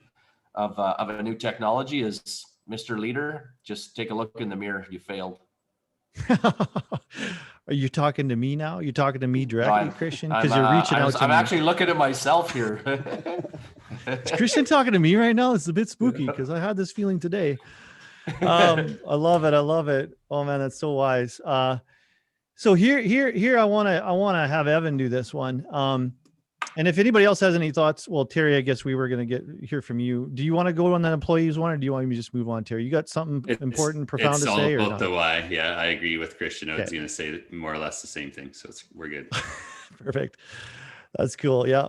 of a new technology is, Mr. Leader, just take a look in the mirror. You failed. Are you talking to me now? You're talking to me directly, Kristjan? Because you're reaching out to me. I'm actually looking at myself here. Is Kristjan talking to me right now? It's a bit spooky because I had this feeling today. I love it. I love it. Oh man, that's so wise. So here, I want to have Evan do this one. And if anybody else has any thoughts, well, Terry, I guess we were going to hear from you. Do you want to go on that employees one, or do you want me to just move on, Terry? You got something important, profound to say? It's all about the why. Yeah, I agree with Kristjan. I was going to say more or less the same thing. So we're good. Perfect. That's cool. Yeah.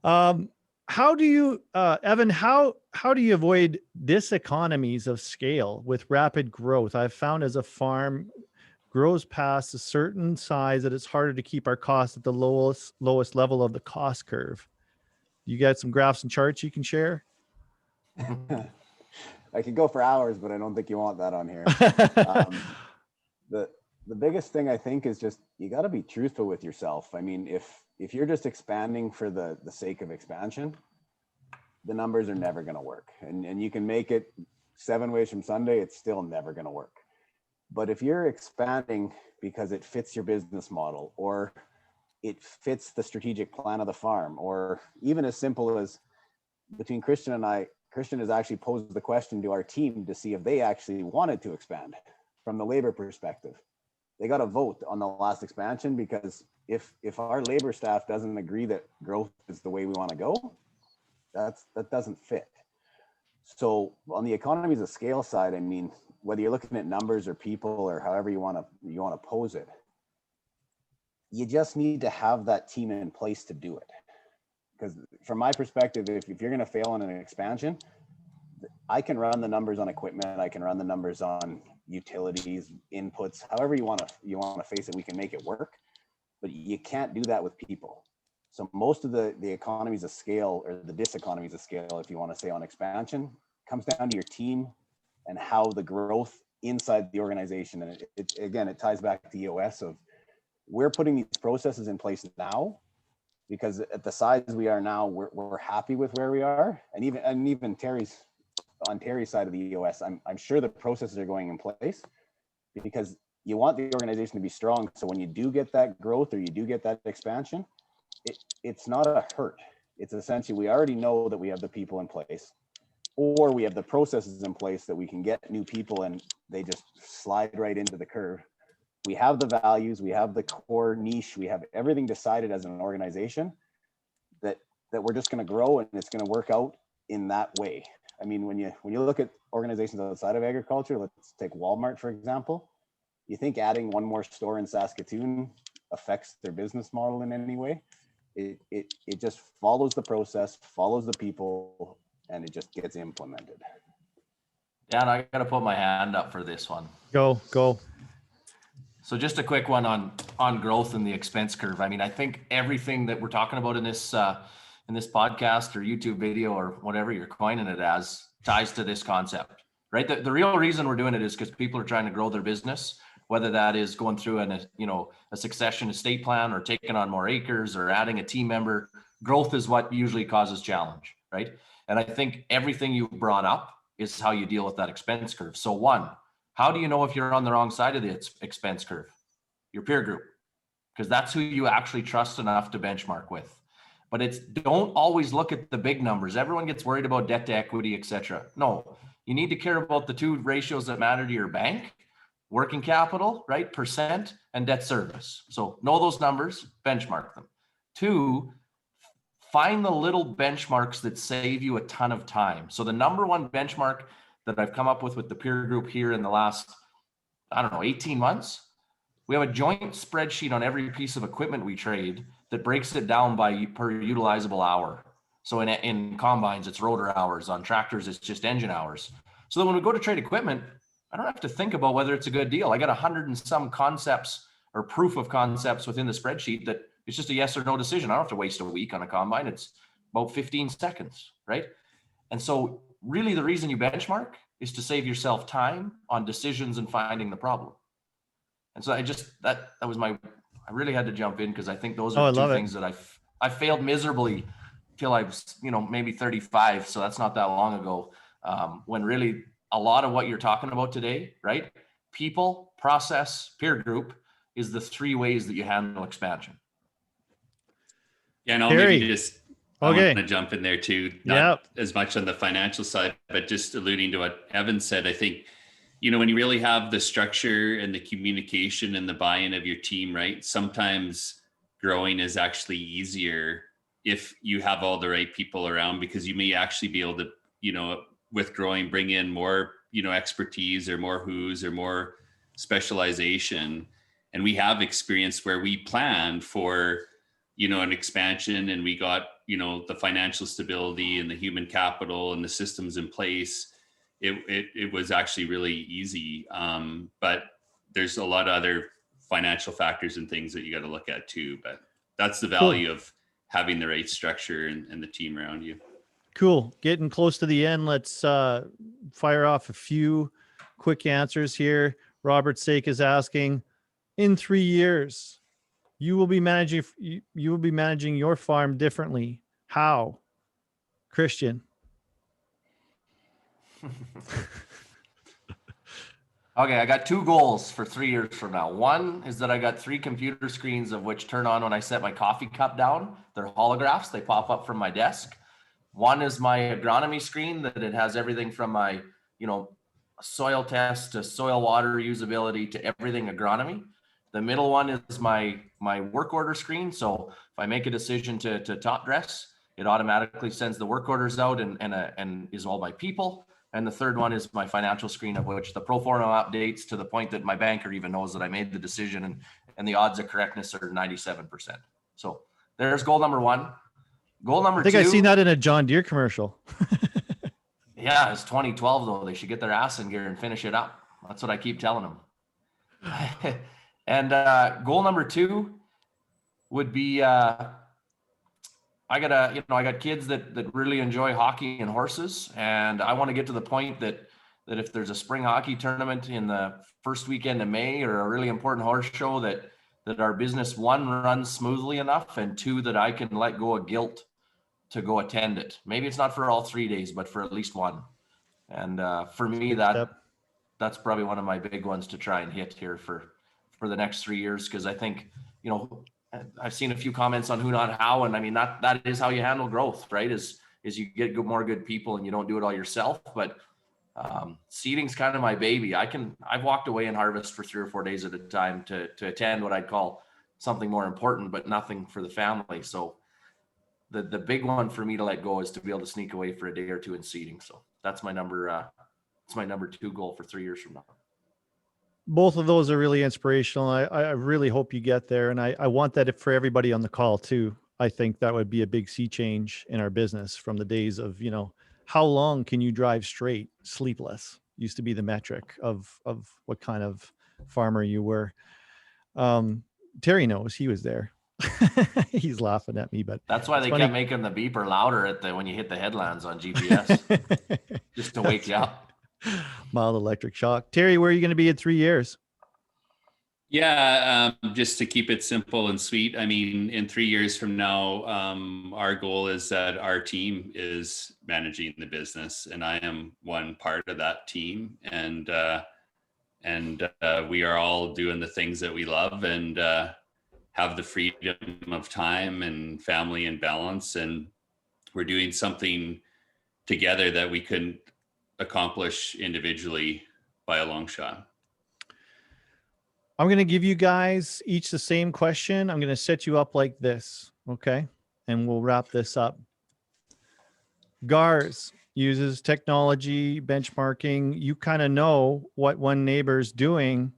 How do you, Evan, how do you avoid diseconomies of scale with rapid growth? I've found as a farm grows past a certain size that it's harder to keep our costs at the lowest level of the cost curve. You got some graphs and charts you can share? I could go for hours, but I don't think you want that on here. The biggest thing I think is just, you got to be truthful with yourself. I mean, if you're just expanding for the sake of expansion, the numbers are never going to work. And you can make it 7 ways from Sunday, it's still never going to work. But if you're expanding because it fits your business model, or it fits the strategic plan of the farm, or even as simple as between Kristjan and I, Kristjan has actually posed the question to our team to see if they actually wanted to expand from the labor perspective. They got a vote on the last expansion, because if our labor staff doesn't agree that growth is the way we want to go, that doesn't fit. So on the economies of scale side, I mean, whether you're looking at numbers or people or however you want to pose it, you just need to have that team in place to do it. Because from my perspective, if you're going to fail on an expansion, I can run the numbers on equipment, I can run the numbers on utilities, inputs, however you want to face it, we can make it work. But you can't do that with people. So most of the economies of scale, or the diseconomies of scale, if you want to say, on expansion, comes down to your team and how the growth inside the organization. And it ties back to EOS of, we're putting these processes in place now because at the size we are now, we're happy with where we are. And even Terry's side of the EOS, I'm sure the processes are going in place because you want the organization to be strong. So when you do get that growth or you do get that expansion, it's not a hurt. It's essentially, we already know that we have the people in place, or we have the processes in place that we can get new people and they just slide right into the curve. We have the values, we have the core niche, we have everything decided as an organization that we're just going to grow and it's going to work out in that way. I mean, when you look at organizations outside of agriculture, let's take Walmart, for example. You think adding one more store in Saskatoon affects their business model in any way? It just follows the process, follows the people, and it just gets implemented. Dan, I got to put my hand up for this one. Go. So just a quick one on growth and the expense curve. I mean, I think everything that we're talking about in this podcast or YouTube video or whatever you're coining it as ties to this concept, right? The real reason we're doing it is because people are trying to grow their business, whether that is going through a succession estate plan or taking on more acres or adding a team member. Growth is what usually causes challenge, right? And I think everything you brought up is how you deal with that expense curve. So one, how do you know if you're on the wrong side of the expense curve? Your peer group, because that's who you actually trust enough to benchmark with. But don't always look at the big numbers. Everyone gets worried about debt to equity, etc. No, you need to care about the two ratios that matter to your bank: working capital, right, percent, and debt service. So know those numbers, benchmark them. Two, find the little benchmarks that save you a ton of time. So the number one benchmark that I've come up with the peer group here in the last, 18 months, we have a joint spreadsheet on every piece of equipment we trade that breaks it down by per utilizable hour. So in combines, it's rotor hours. On tractors, it's just engine hours. So that when we go to trade equipment, I don't have to think about whether it's a good deal. I got 100 and some concepts or proof of concepts within the spreadsheet that it's just a yes or no decision. I don't have to waste a week on a combine. It's about 15 seconds, right? And so really the reason you benchmark is to save yourself time on decisions and finding the problem. And so that was I really had to jump in because I think those are two things that I failed miserably till I was, maybe 35. So that's not that long ago. When really a lot of what you're talking about today, right? People, process, peer group is the three ways that you handle expansion. Yeah, and I'll maybe just I want to jump in there too, not as much on the financial side, but just alluding to what Evan said. I think, when you really have the structure and the communication and the buy-in of your team, right? Sometimes growing is actually easier if you have all the right people around, because you may actually be able to, with growing, bring in more, expertise or more who's or more specialization. And we have experience where we planned for, an expansion, and we got, the financial stability and the human capital and the systems in place. It was actually really easy. But there's a lot of other financial factors and things that you got to look at too. But that's the value of having the right structure and the team around you. Cool. Getting close to the end. Let's fire off a few quick answers here. Robert Sake is asking, in 3 years, you will be managing your farm differently. How? Kristjan. Okay, I got two goals for 3 years from now. One is that I got 3 computer screens of which turn on when I set my coffee cup down. They're holographs. They pop up from my desk. One is my agronomy screen that it has everything from my, soil test to soil water usability to everything agronomy. The middle one is my work order screen. So if I make a decision to top dress, it automatically sends the work orders out and is all my people. And the third one is my financial screen, of which the pro forma updates to the point that my banker even knows that I made the decision, and the odds of correctness are 97%. So there's goal number one. Goal number two. I think I've seen that in a John Deere commercial. Yeah, it's 2012 though. They should get their ass in gear and finish it up. That's what I keep telling them. And goal number two would be I got kids that really enjoy hockey and horses, and I want to get to the point that if there's a spring hockey tournament in the first weekend of May or a really important horse show, that our business, one, runs smoothly enough, and two, that I can let go of guilt to go attend it. Maybe it's not for all 3 days, but for at least one. And for me, that's probably one of my big ones to try and hit here for the next 3 years, because I think, I've seen a few comments on who, not how. And I mean, that is how you handle growth, right? Is you get more good people and you don't do it all yourself. But seeding's kind of my baby. I've walked away in harvest for 3 or 4 days at a time to attend what I'd call something more important, but nothing for the family. So the big one for me to let go is to be able to sneak away for a day or two in seeding. So that's my number. It's my number 2 goal for 3 years from now. Both of those are really inspirational. I really hope you get there. And I want that for everybody on the call too. I think that would be a big sea change in our business from the days of, how long can you drive straight, sleepless used to be the metric of what kind of farmer you were. Terry knows, he was there. He's laughing at me, but that's why they kept making the beeper louder when you hit the headlands on GPS, just to wake you up. Mild electric shock. Terry, where are you going to be in 3 years? Yeah, just to keep it simple and sweet. I mean, in 3 years from now, our goal is that our team is managing the business, and I am one part of that team. And we are all doing the things that we love and have the freedom of time and family and balance. And we're doing something together that we couldn't accomplish individually by a long shot. I'm going to give you guys each the same question. I'm going to set you up like this. Okay. And we'll wrap this up. GARS uses technology, benchmarking. You kind of know what one neighbor's doing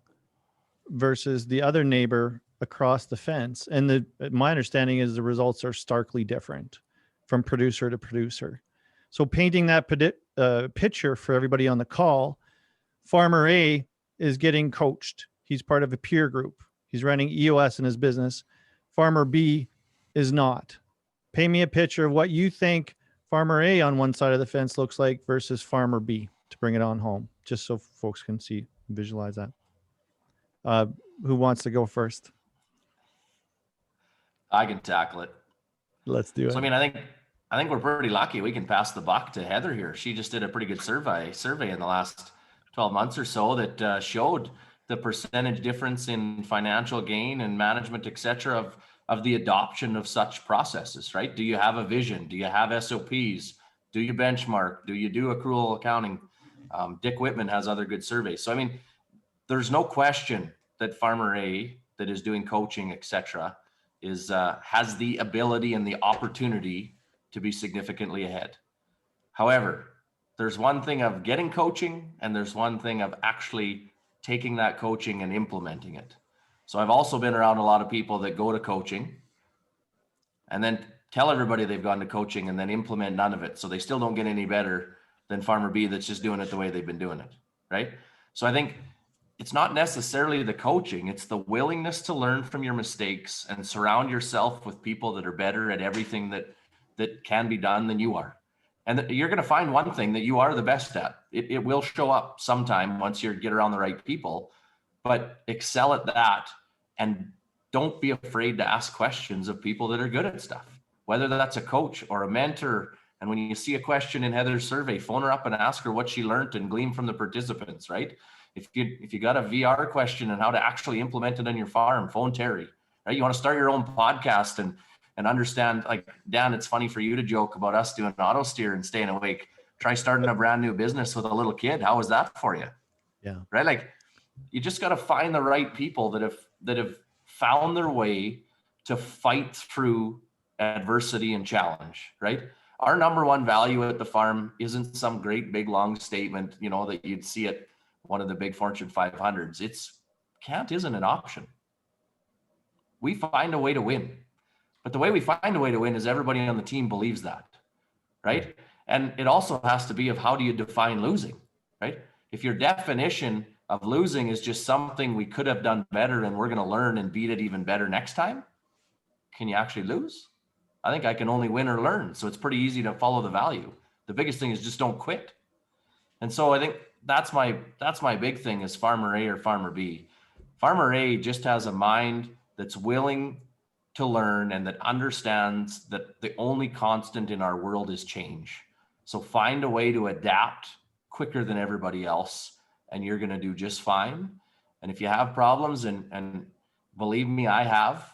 versus the other neighbor across the fence. And my understanding is the results are starkly different from producer to producer. So painting that picture for everybody on the call, Farmer A is getting coached. He's part of a peer group. He's running EOS in his business. Farmer B is not. Paint me a picture of what you think Farmer A on one side of the fence looks like versus Farmer B to bring it on home, just so folks can see, visualize that. Who wants to go first? I can tackle it. Let's do it. So, I mean, I think we're pretty lucky. We can pass the buck to Heather here. She just did a pretty good survey in the last 12 months or so that showed the percentage difference in financial gain and management, et cetera, of the adoption of such processes, right? Do you have a vision? Do you have SOPs? Do you benchmark? Do you do accrual accounting? Dick Whitman has other good surveys. So, I mean, there's no question that Farmer A that is doing coaching, et cetera, has the ability and the opportunity to be significantly ahead. However, there's one thing of getting coaching and there's one thing of actually taking that coaching and implementing it. So I've also been around a lot of people that go to coaching and then tell everybody they've gone to coaching and then implement none of it. So they still don't get any better than Farmer B that's just doing it the way they've been doing it, right? So I think it's not necessarily the coaching, it's the willingness to learn from your mistakes and surround yourself with people that are better at everything that can be done than you are. And you're going to find one thing that you are the best at. It will show up sometime once you get around the right people, but excel at that and don't be afraid to ask questions of people that are good at stuff, whether that's a coach or a mentor. And when you see a question in Heather's survey, phone her up and ask her what she learned and glean from the participants, right? If you got a VR question on how to actually implement it on your farm, phone Terry, right? You want to start your own podcast and understand, like, Dan, it's funny for you to joke about us doing auto steer and staying awake. Try starting a brand new business with a little kid. How was that for you? Yeah. Right. Like, you just got to find the right people that have found their way to fight through adversity and challenge, right? Our number one value at the farm isn't some great big long statement, that you'd see at one of the big Fortune 500s. It's can't isn't an option. We find a way to win. But the way we find a way to win is everybody on the team believes that, right? And it also has to be of how do you define losing, right? If your definition of losing is just something we could have done better and we're going to learn and beat it even better next time, can you actually lose? I think I can only win or learn. So it's pretty easy to follow the value. The biggest thing is just don't quit. And so I think that's my big thing is Farmer A or Farmer B. Farmer A just has a mind that's willing to learn and that understands that the only constant in our world is change. So find a way to adapt quicker than everybody else and you're going to do just fine. And if you have problems, and believe me, I have,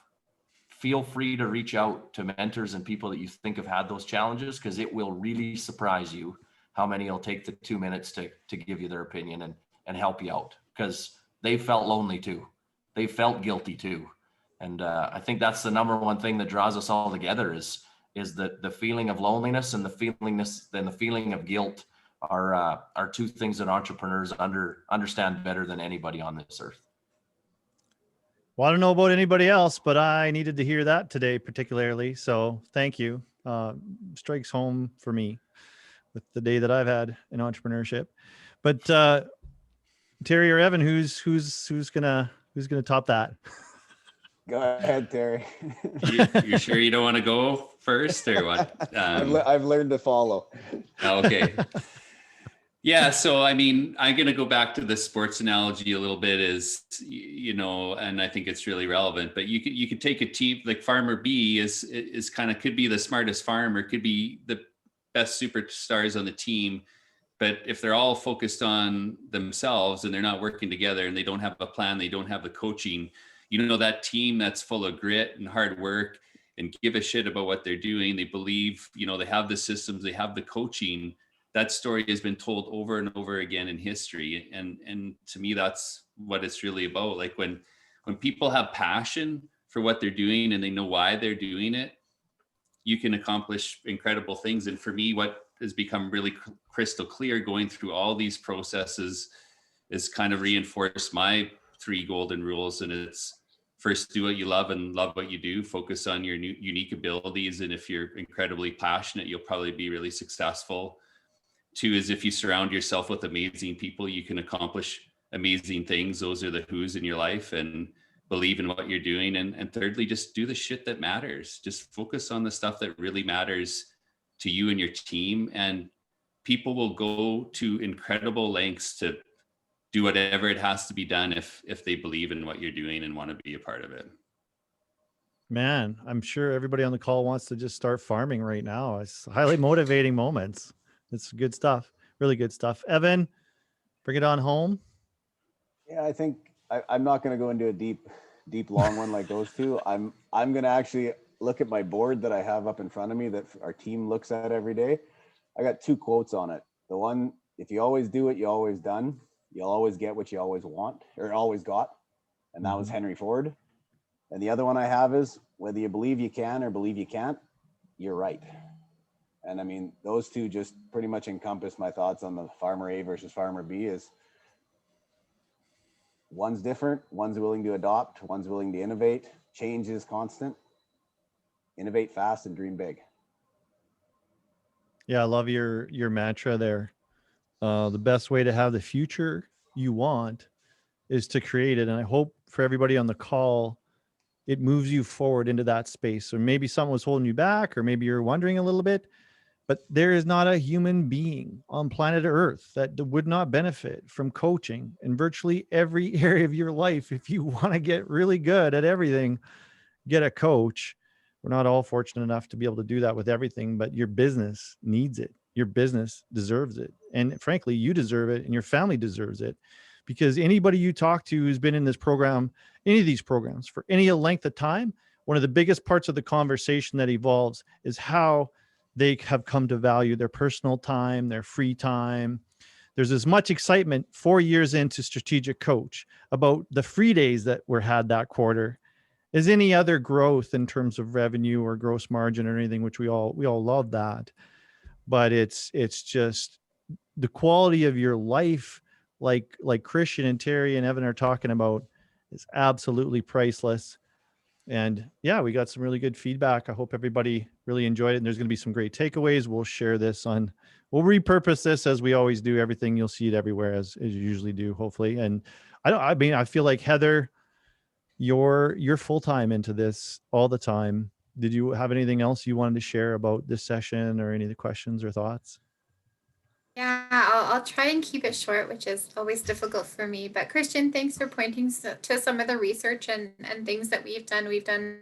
feel free to reach out to mentors and people that you think have had those challenges, because it will really surprise you how many will take the 2 minutes to give you their opinion and help you out, because they felt lonely too. They felt guilty too. And I think that's the number one thing that draws us all together is the feeling of loneliness and the feeling of guilt are two things that entrepreneurs understand better than anybody on this earth. Well, I don't know about anybody else, but I needed to hear that today particularly. So thank you. Strikes home for me with the day that I've had in entrepreneurship. But Terry or Evan, who's gonna top that? Go ahead, Terry. You sure you don't want to go first or what? I've learned to follow. Okay. Yeah. So, I mean, I'm going to go back to the sports analogy a little bit is, and I think it's really relevant, but you could take a team like Farmer B is kind of could be the smartest farmer, could be the best superstars on the team. But if they're all focused on themselves and they're not working together and they don't have a plan, they don't have the coaching, that team that's full of grit and hard work and give a shit about what they're doing. They believe, they have the systems, they have the coaching. That story has been told over and over again in history. And to me, that's what it's really about. Like when people have passion for what they're doing and they know why they're doing it, you can accomplish incredible things. And for me, what has become really crystal clear going through all these processes is kind of reinforced my 3 golden rules. And it's first, do what you love and love what you do. Focus on your unique abilities. And if you're incredibly passionate, you'll probably be really successful. 2 is if you surround yourself with amazing people, you can accomplish amazing things. Those are the who's in your life, and believe in what you're doing. And thirdly, just do the shit that matters. Just focus on the stuff that really matters to you and your team. And people will go to incredible lengths to do whatever it has to be done if they believe in what you're doing and want to be a part of it. Man, I'm sure everybody on the call wants to just start farming right now. It's highly motivating moments. It's good stuff. Really good stuff. Evan, bring it on home. Yeah, I think I'm not going to go into a deep, long one like those two. I'm going to actually look at my board that I have up in front of me that our team looks at every day. I got 2 quotes on it. The one, if you always do what you always done, you'll always get what you always want or always got. And that was Henry Ford. And the other one I have is, whether you believe you can or believe you can't, you're right. And I mean, those 2 just pretty much encompass my thoughts on the Farmer A versus Farmer B. Is one's different, one's willing to adopt, one's willing to innovate. Change is constant. Innovate fast and dream big. Yeah, I love your mantra there. The best way to have the future you want is to create it. And I hope for everybody on the call, it moves you forward into that space. Or maybe someone was holding you back, or maybe you're wondering a little bit, but there is not a human being on planet Earth that would not benefit from coaching in virtually every area of your life. If you want to get really good at everything, get a coach. We're not all fortunate enough to be able to do that with everything, but your business needs it. Your business deserves it. And frankly, you deserve it, and your family deserves it, because anybody you talk to who's been in this program, any of these programs for any length of time, one of the biggest parts of the conversation that evolves is how they have come to value their personal time, their free time. There's as much excitement 4 years into Strategic Coach about the free days that were had that quarter as any other growth in terms of revenue or gross margin or anything, which we all love that. But it's just the quality of your life, like Kristjan and Terry and Evan are talking about, is absolutely priceless. And yeah, we got some really good feedback. I hope everybody really enjoyed it. And there's going to be some great takeaways. We'll share this we'll repurpose this as we always do. Everything, you'll see it everywhere as you usually do, hopefully. And I feel like, Heather, you're full-time into this all the time. Did you have anything else you wanted to share about this session, or any of the questions or thoughts? Yeah, I'll try and keep it short, which is always difficult for me. But Kristjan, thanks for pointing to some of the research and things that we've done. We've done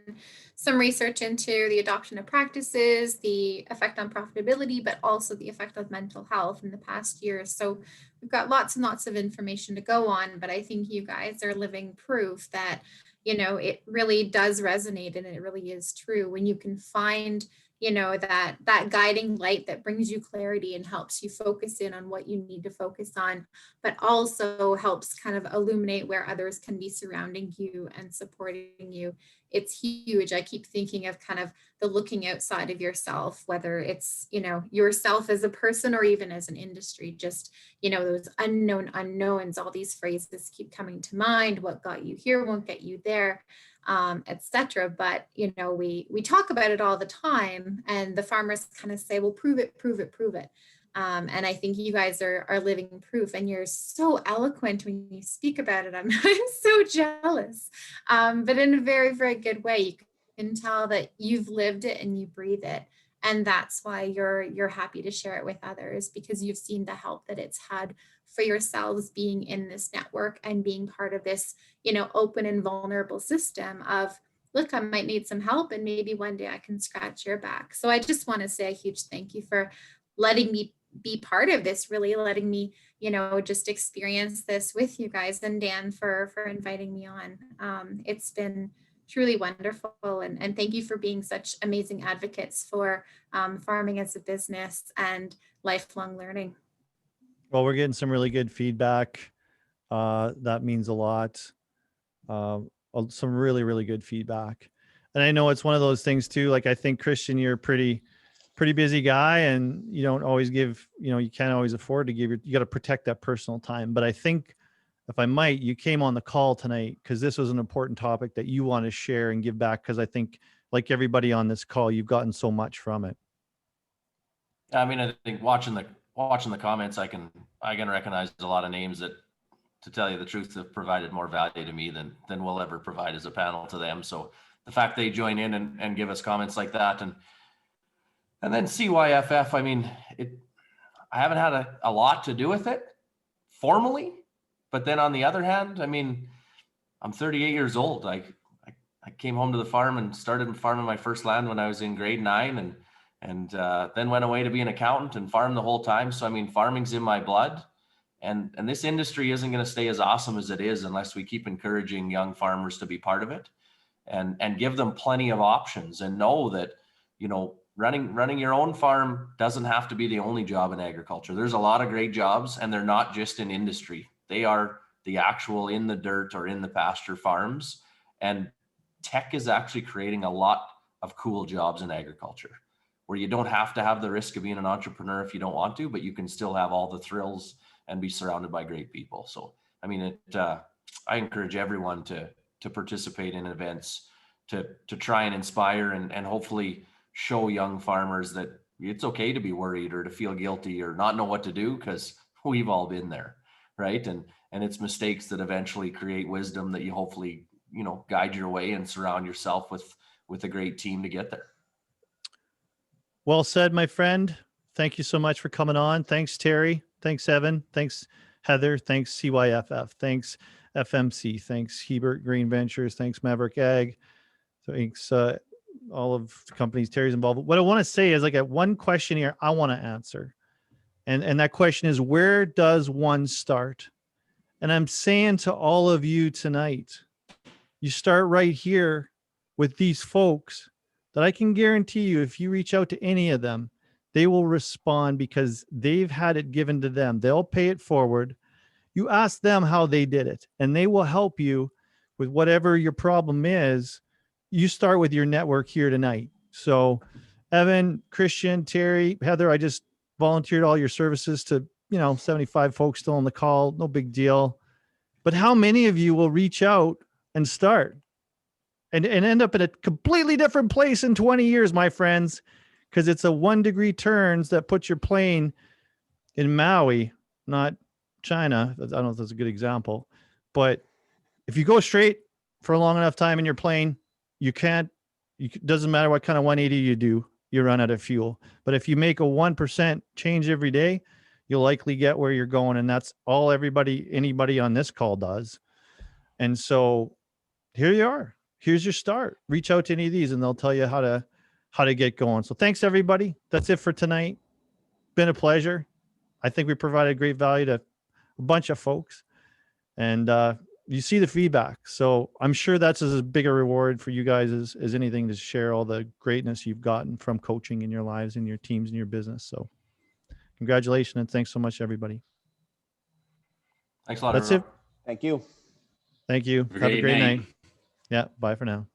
some research into the adoption of practices, the effect on profitability, but also the effect on mental health in the past year. So we've got lots and lots of information to go on, but I think you guys are living proof that it really does resonate, and it really is true when you can find, that guiding light that brings you clarity and helps you focus in on what you need to focus on, but also helps kind of illuminate where others can be surrounding you and supporting you. It's huge. I keep thinking of kind of the looking outside of yourself, whether it's, yourself as a person or even as an industry, just, those unknown unknowns, all these phrases keep coming to mind. What got you here won't get you there, etc. But, we talk about it all the time, and the farmers kind of say, well, prove it, prove it, prove it. And I think you guys are living proof, and you're so eloquent when you speak about it. I'm so jealous, but in a very, very good way. You can tell that you've lived it and you breathe it. And that's why you're happy to share it with others, because you've seen the help that it's had for yourselves being in this network and being part of this, open and vulnerable system of, look, I might need some help, and maybe one day I can scratch your back. So I just want to say a huge thank you for letting me be part of this, really letting me, just experience this with you guys, and Dan for inviting me on. It's been truly wonderful. And thank you for being such amazing advocates for farming as a business and lifelong learning. Well, we're getting some really good feedback. That means a lot. Some really, really good feedback. And I know it's one of those things too. Like, I think, Kristjan, you're a pretty busy guy, and you don't always give, you can't always afford to give you got to protect that personal time. But I think, if I might, you came on the call tonight because this was an important topic that you want to share and give back. Because I think, like everybody on this call, you've gotten so much from it. I mean, I think watching the comments, I can recognize a lot of names that, to tell you the truth, have provided more value to me than we'll ever provide as a panel to them. So the fact they join in and give us comments like that, and then CYFF, I mean, I haven't had a lot to do with it formally, but then on the other hand, I mean, I'm 38 years old. I came home to the farm and started farming my first land when I was in grade 9, and then went away to be an accountant and farmed the whole time. So I mean, farming's in my blood, and this industry isn't going to stay as awesome as it is unless we keep encouraging young farmers to be part of it, and give them plenty of options, and know that, running your own farm doesn't have to be the only job in agriculture. There's a lot of great jobs, and they're not just in industry. They are the actual in the dirt or in the pasture farms. And tech is actually creating a lot of cool jobs in agriculture, where you don't have to have the risk of being an entrepreneur if you don't want to, but you can still have all the thrills and be surrounded by great people. So, I mean, I encourage everyone to participate in events, to try and inspire and hopefully show young farmers that it's okay to be worried or to feel guilty or not know what to do, because we've all been there, right? And it's mistakes that eventually create wisdom that you hopefully, guide your way and surround yourself with a great team to get there. Well said, my friend. Thank you so much for coming on. Thanks, Terry. Thanks, Evan. Thanks, Heather. Thanks, CYFF. Thanks, FMC. Thanks, Hebert Green Ventures. Thanks, Maverick Ag. Thanks, all of the companies Terry's involved with. What I want to say is, I got one question here I want to answer. And that question is, where does one start? And I'm saying to all of you tonight, you start right here with these folks that I can guarantee you, if you reach out to any of them, they will respond because they've had it given to them. They'll pay it forward. You ask them how they did it, and they will help you with whatever your problem is. You start with your network here tonight. So Evan, Kristjan, Terry, Heather, I just volunteered all your services to, 75 folks still on the call. No big deal. But how many of you will reach out and start and end up in a completely different place in 20 years, my friends? Because it's a 1-degree turns that puts your plane in Maui, not China. I don't know if that's a good example, but if you go straight for a long enough time in your plane, doesn't matter what kind of 180 you do, you run out of fuel. But if you make a 1% change every day, you'll likely get where you're going. And that's all anybody on this call does. And so here you are. Here's your start. Reach out to any of these and they'll tell you how to get going. So thanks, everybody. That's it for tonight. Been a pleasure. I think we provided great value to a bunch of folks. And you see the feedback. So I'm sure that's as big a reward for you guys as anything, to share all the greatness you've gotten from coaching in your lives and your teams and your business. So congratulations and thanks so much, everybody. Thanks a lot. That's everyone. it. Thank you. Thank you. Have a great night. Yeah. Bye for now.